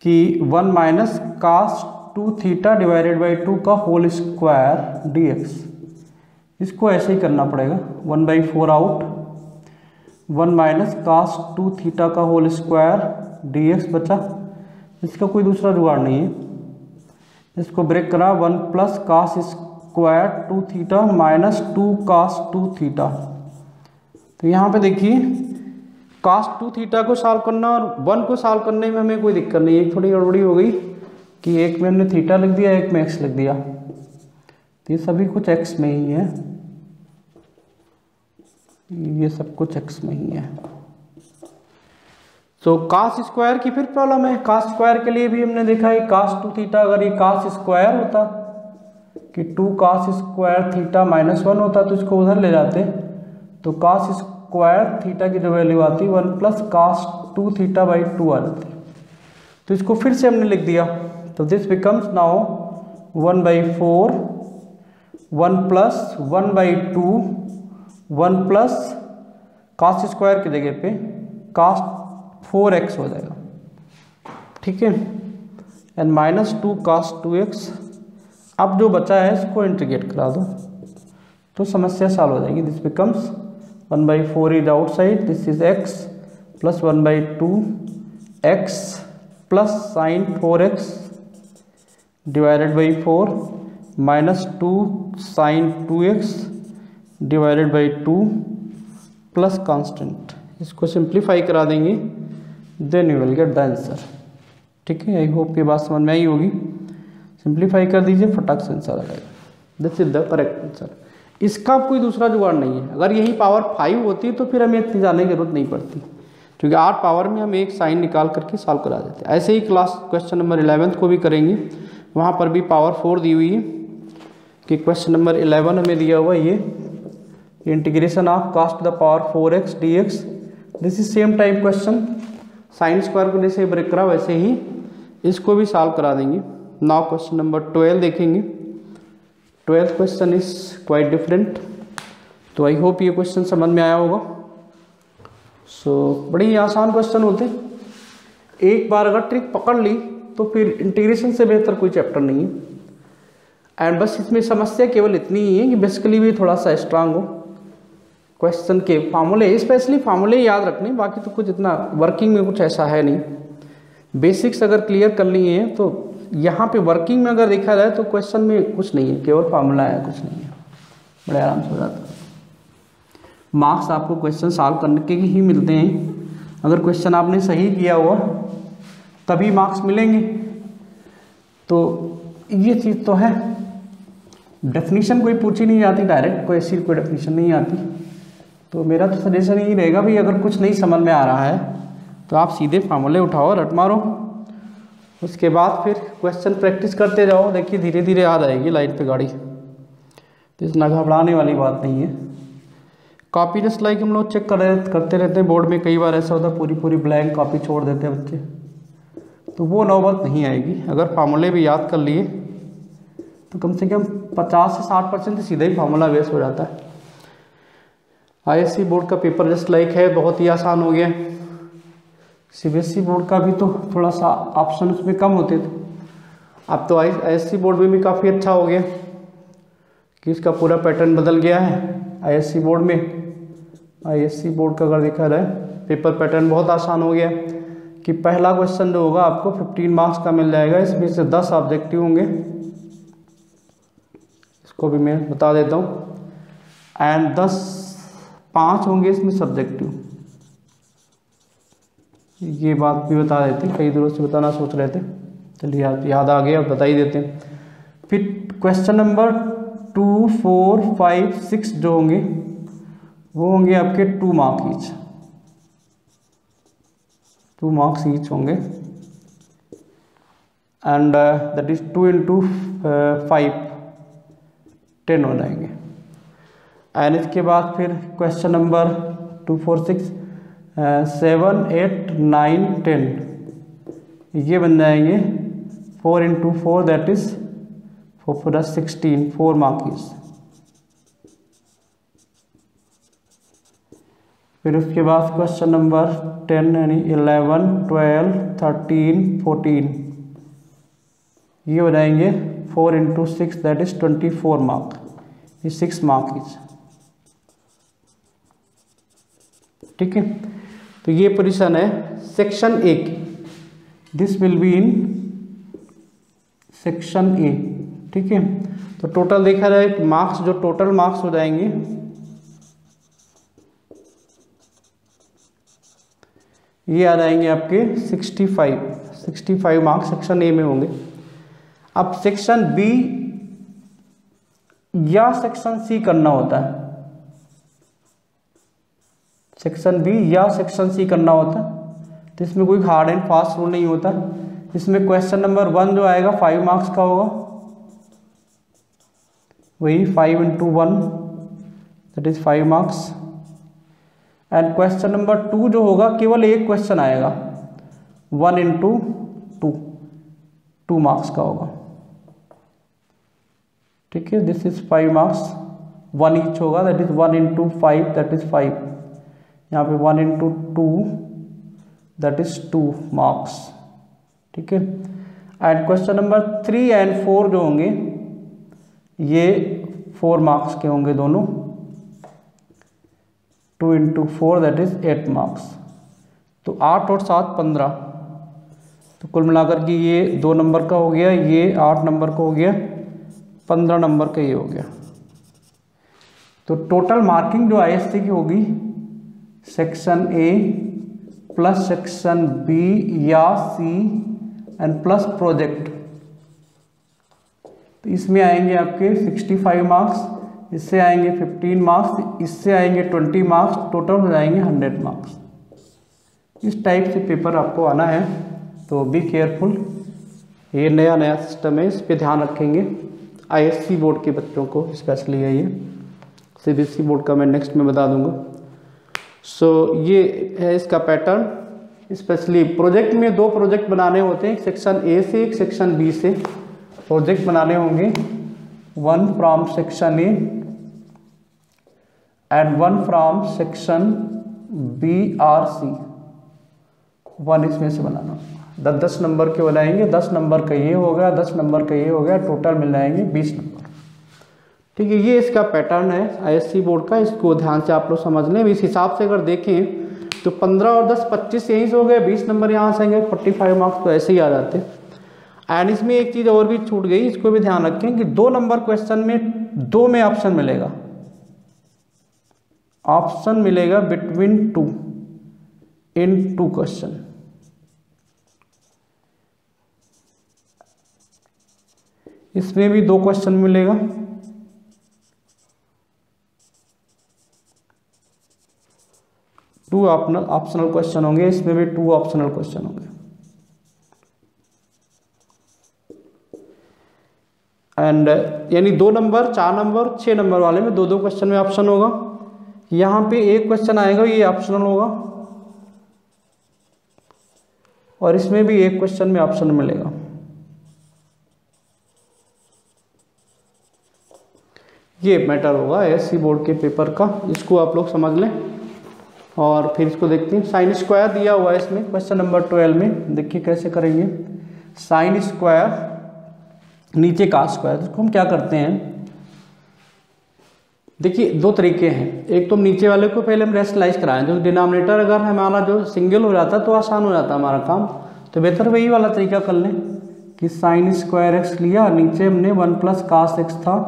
कि 1 minus cos 2 theta divided by 2 का होल स्क्वायर dx। इसको ऐसे ही करना पड़ेगा, 1/4 आउट, 1 माइनस cos 2 थीटा का होल स्क्वायर dx बचा, इसका कोई दूसरा जुगाड़ नहीं है। इसको ब्रेक करा 1 plus cos square 2 theta minus 2 cos 2 theta. तो यहाँ पे देखिए कास 2 थीटा को सॉल्व करना और 1 को सॉल्व करने में हमें कोई दिक्कत नहीं है। एक थोड़ी गड़बड़ी हो गई कि एक में हमने थीटा लिख दिया, एक में एक्स लिख दिया, तो ये सभी कुछ एक्स में ही है, ये सब कुछ एक्स में ही है। तो कास स्क्वायर की फिर प्रॉब्लम है। कास स्क्वायर के लिए भी हमने देखा है कास 2 थीटा, अगर ये कास स्क्वायर होता कि 2 कास स्क्वायर थीटा माइनस 1 होता तो इसको उधर ले जाते, तो कास स्क्वायर थीटा की जो वैल्यू आती 1 प्लस कास 2 थीटा बाई 2 आ जाती। तो इसको फिर से हमने लिख दिया, तो this becomes now 1/4 1 plus 1/2 1 plus cos square की जगह पे कास 4x हो जाएगा, ठीक है, एंड माइनस 2 कास 2x। अब जो बचा है इसको इंटीग्रेट करा दो तो समस्या सॉल्व हो जाएगी। This becomes 1/4 is outside, this is x plus 1/2 x plus sine 4x divided by 4 minus 2 sine 2x divided by 2 plus constant. इसको सिंप्लीफाई करा देंगे, then you will get the answer. ठीक है, आई होप ये बात समझ में आई होगी। सिंप्लीफाई कर दीजिए, फटाक से आंसर आ जाएगा। This is the correct answer. इसका कोई दूसरा जुगाड़ नहीं है। अगर यही पावर 5 होती तो फिर हमें इतनी जाने की जरूरत नहीं पड़ती, क्योंकि 8 पावर में हम एक साइन निकाल करके सॉल्व करा देते। ऐसे ही क्लास क्वेश्चन नंबर 11 को भी करेंगे, वहाँ पर भी पावर 4 दी हुई है कि क्वेश्चन नंबर 11 हमें दिया हुआ ये integration of cos to the power 4x dx। This is same type question, sine square को जैसे ब्रेक करा वैसे ही इसको भी सॉल्व करा देंगे। नाउ क्वेश्चन नंबर 12 देखेंगे। 12th question is quite different. तो आई होप ये क्वेश्चन समझ में आया होगा। बड़े ही आसान क्वेश्चन होते, एक बार अगर ट्रिक पकड़ ली तो फिर इंटीग्रेशन से बेहतर कोई चैप्टर नहीं है। एंड बस इसमें समस्या केवल इतनी ही है कि बेसिकली भी थोड़ा सा स्ट्रांग हो, क्वेश्चन के फार्मूले, स्पेशली फार्मूले याद रखने, बाकी तो कुछ इतना वर्किंग में कुछ ऐसा है नहीं। बेसिक्स अगर क्लियर कर लिए हैं तो यहाँ पे वर्किंग में अगर देखा जाए तो क्वेश्चन में कुछ नहीं है, केवल फार्मूला है, कुछ नहीं है, बड़े आराम से हो जाता है। मार्क्स आपको क्वेश्चन सॉल्व करने के ही मिलते हैं। अगर क्वेश्चन आपने सही किया हुआ तभी मार्क्स मिलेंगे, तो ये चीज़ तो है। डेफिनेशन कोई पूछी नहीं जाती डायरेक्ट, कोई ऐसी कोई डेफिनेशन नहीं आती। तो मेरा तो सजेशन यही रहेगा भाई, अगर कुछ नहीं समझ में आ रहा है तो आप सीधे फार्मूले उठाओ, रट मारो, उसके बाद फिर क्वेश्चन प्रैक्टिस करते जाओ। देखिए धीरे धीरे आ जाएगी लाइन पे गाड़ी, तो इतना घबराने वाली बात नहीं है। कॉपी जस्ट लाइक हम लोग चेक करते रहते हैं, बोर्ड में कई बार ऐसा होता है पूरी पूरी ब्लैंक कॉपी छोड़ देते हैं बच्चे, तो वो नौबत नहीं आएगी। अगर फार्मूले भी याद कर लिए तो कम से कम 50 से 60% सीधा ही फार्मूला बेस हो जाता है। आईएससी बोर्ड का पेपर जस्ट लाइक है, बहुत ही आसान हो गया। सीबीएसई बोर्ड का भी तो थोड़ा सा ऑप्शन उसमें कम होते थे, अब तो आईएससी बोर्ड में भी काफ़ी अच्छा हो गया कि इसका पूरा पैटर्न बदल गया है। आईएससी बोर्ड में, आईएससी बोर्ड का अगर देखा जाए पेपर पैटर्न बहुत आसान हो गया कि पहला क्वेश्चन जो होगा आपको 15 मार्क्स का मिल जाएगा, इसमें से 10 ऑब्जेक्टिव होंगे, इसको भी मैं बता देता हूँ, एंड 5 होंगे इसमें सब्जेक्टिव। ये बात भी बता देते, कई दिनों से बताना सोच रहे थे, चलिए याद आ गया, अब बता ही देते हैं। फिर क्वेश्चन नंबर 2, 4, 5, 6 जो होंगे वो होंगे आपके 2 मार्क ईच, 2 मार्क्स ईच होंगे, एंड दैट इज 2 into 5 10 हो जाएंगे। एंड इसके बाद फिर क्वेश्चन नंबर 2, 4, 6, 7, 8, 9, 10 ये बन जाएंगे 4 into 4 दैट इज 4 + 16 4 मार्क्स। फिर उसके बाद क्वेश्चन नंबर 10 यानी 11, 12, 13, 14 ये हो जाएंगे 4 into 6 दैट इज 24 मार्क, ये 6 मार्क्स। ठीक है, तो ये पोजीशन है सेक्शन ए की। This will be in section A. ठीक है, तो टोटल देखा जाए मार्क्स, जो टोटल मार्क्स हो जाएंगे ये आ जाएंगे आपके 65 मार्क्स सेक्शन ए में होंगे। अब सेक्शन बी या सेक्शन सी करना होता है, सेक्शन बी या सेक्शन सी करना होता है, तो इसमें कोई हार्ड एंड फास्ट रूल नहीं होता। इसमें क्वेश्चन नंबर 1 जो आएगा 5 मार्क्स का होगा, वही 5 × 1 that is 5 marks. And question number 2 जो होगा केवल एक क्वेश्चन आएगा, 1 × 2 मार्क्स का होगा। ठीक है, दिस इज 5 मार्क्स, 1 ईच होगा, दैट इज 1 × 5 दैट इज 5। यहाँ पे 1 × 2 दैट इज 2 मार्क्स। ठीक है, एंड क्वेश्चन नंबर 3 एंड 4 जो होंगे ये 4 मार्क्स के होंगे दोनों, 2 × 4 दैट इज 8 मार्क्स। तो 8 और 7 15, तो कुल मिलाकर के ये 2 नंबर का हो गया, ये 8 नंबर का हो गया, 15 नंबर का ये हो गया। तो टोटल मार्किंग जो आईएससी की होगी section A plus section B या सी एंड प्लस प्रोजेक्ट, तो इसमें आएंगे आपके 65 मार्क्स, इससे आएंगे 15 मार्क्स, इससे आएंगे 20 मार्क्स, टोटल हो जाएंगे 100 मार्क्स। इस टाइप से पेपर आपको आना है, तो बी केयरफुल। ये नया सिस्टम है, इस पे ध्यान रखेंगे। आईएससी बोर्ड के बच्चों को स्पेशली है ये, सीबीएसई बोर्ड का मैं नेक्स्ट में बता दूंगा। सो ये है इसका पैटर्न। स्पेशली प्रोजेक्ट में 2 प्रोजेक्ट बनाने होते हैं, एक सेक्शन ए से एक सेक्शन बी से प्रोजेक्ट बनाने होंगे, 1 from section A and 1 from section B or C. 1 इसमें से बनाना, 10 नंबर के बनाएंगे, 10 नंबर का ये हो गया, 10 नंबर का ये हो गया, टोटल मिल जाएंगे 20 नंबर। ठीक है, ये इसका पैटर्न है आईएससी बोर्ड का, इसको ध्यान से आप लोग समझ लें। इस हिसाब से अगर देखें तो 15 और 10 25 यहीं से हो गए, 20 नंबर यहाँ से आएंगे, 45 मार्क्स तो ऐसे ही आ जाते। एंड इसमें एक चीज़ और भी छूट गई, इसको भी ध्यान रखें कि 2 नंबर क्वेश्चन में 2 में ऑप्शन मिलेगा, ऑप्शन मिलेगा बिटवीन 2 इन 2 क्वेश्चन। इसमें भी 2 क्वेश्चन मिलेगा, टू ऑप्शनल क्वेश्चन होंगे, इसमें भी 2 ऑप्शनल क्वेश्चन होंगे। एंड यानी 2 नंबर, 4 नंबर, 6 नंबर वाले में 2-2 क्वेश्चन में ऑप्शन होगा। यहाँ पे एक क्वेश्चन आएगा, ये ऑप्शनल होगा, और इसमें भी एक क्वेश्चन में ऑप्शन मिलेगा। ये मैटर होगा एससी बोर्ड के पेपर का, इसको आप लोग समझ लें। और फिर इसको देखते हैं, साइन स्क्वायर दिया हुआ है इसमें क्वेश्चन नंबर 12 में, देखिए कैसे करेंगे। साइन स्क्वायर नीचे का स्क्वायर, इसको हम क्या करते हैं, देखिए 2 तरीके हैं। एक तो नीचे वाले को पहले हम रेशनलाइज कराएं, जो डिनोमिनेटर अगर हमारा जो सिंगल हो जाता तो आसान हो जाता हमारा काम, तो बेहतर वही वाला तरीका कर लें कि साइन स्क्वायर एक्स लिया, नीचे हमने 1 + cos x था,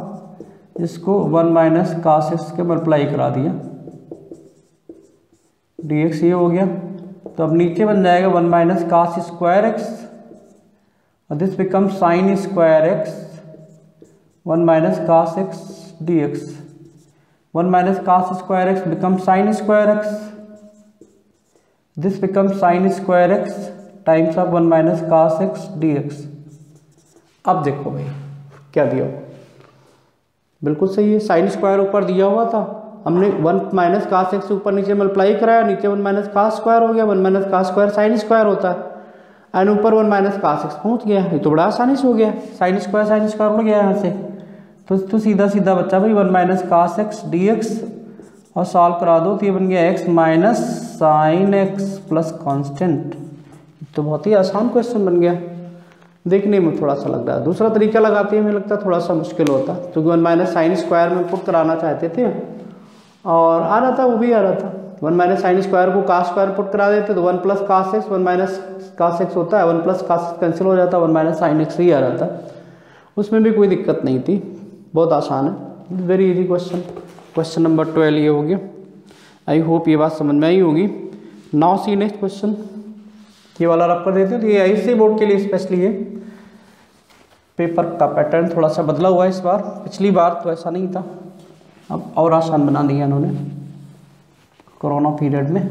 इसको 1 - cos x के मल्टीप्लाई करा दिया, dx ये हो गया। तो अब नीचे बन जाएगा 1 - cos स्क्वायर x, और this become sine square x, 1 - cos x dx। 1 - cos square x become sine square x, this become sine square x times of 1 - cos x dx। अब देखो भाई क्या दिया हुआ, बिल्कुल सही है, साइन स्क्वायर ऊपर दिया हुआ था, हमने 1 - cos x ऊपर नीचे मल्टीप्लाई कराया, नीचे 1 - cos स्क्वायर हो गया, 1 - cos स्क्वायर साइन स्क्वायर होता है, एंड ऊपर 1 - cos x पहुंच गया। ये तो बड़ा आसानी से हो गया, साइन स्क्वायर उड़ गया यहाँ से, तो सीधा सीधा बच्चा भाई 1 - cos x dx, और सॉल्व करा दो तो ये बन गया x - sin x plus constant. तो बहुत ही आसान क्वेश्चन बन गया, देखने में थोड़ा सा लग रहा है। दूसरा तरीका लगाते हैं, मुझे लगता है थोड़ा सा मुश्किल होता, क्योंकि 1 - sin स्क्वायर में पुट कराना चाहते थे और आ रहा था, वो भी आ रहा था, 1 माइनस साइन स्क्वायर को कास स्क्वायर पुट करा देते तो 1 plus cos x, 1 minus cos x होता है, 1 प्लस कास एक्स कैंसिल हो जाता है, 1 माइनस साइन एक्स ही आ जाता है। उसमें भी कोई दिक्कत नहीं थी, बहुत आसान है, very easy question. Question number 12 ये हो गया। आई होप ये बात समझ में आई होगी। नाउ सी नेक्स्ट क्वेश्चन, ये वाला रब कर देते हो तो ये ऐसे बोर्ड के लिए स्पेशली है। पेपर का पैटर्न थोड़ा सा बदला हुआ है इस बार, पिछली बार तो ऐसा नहीं था, अब और आसान बना दिया इन्होंने कोरोना पीरियड में।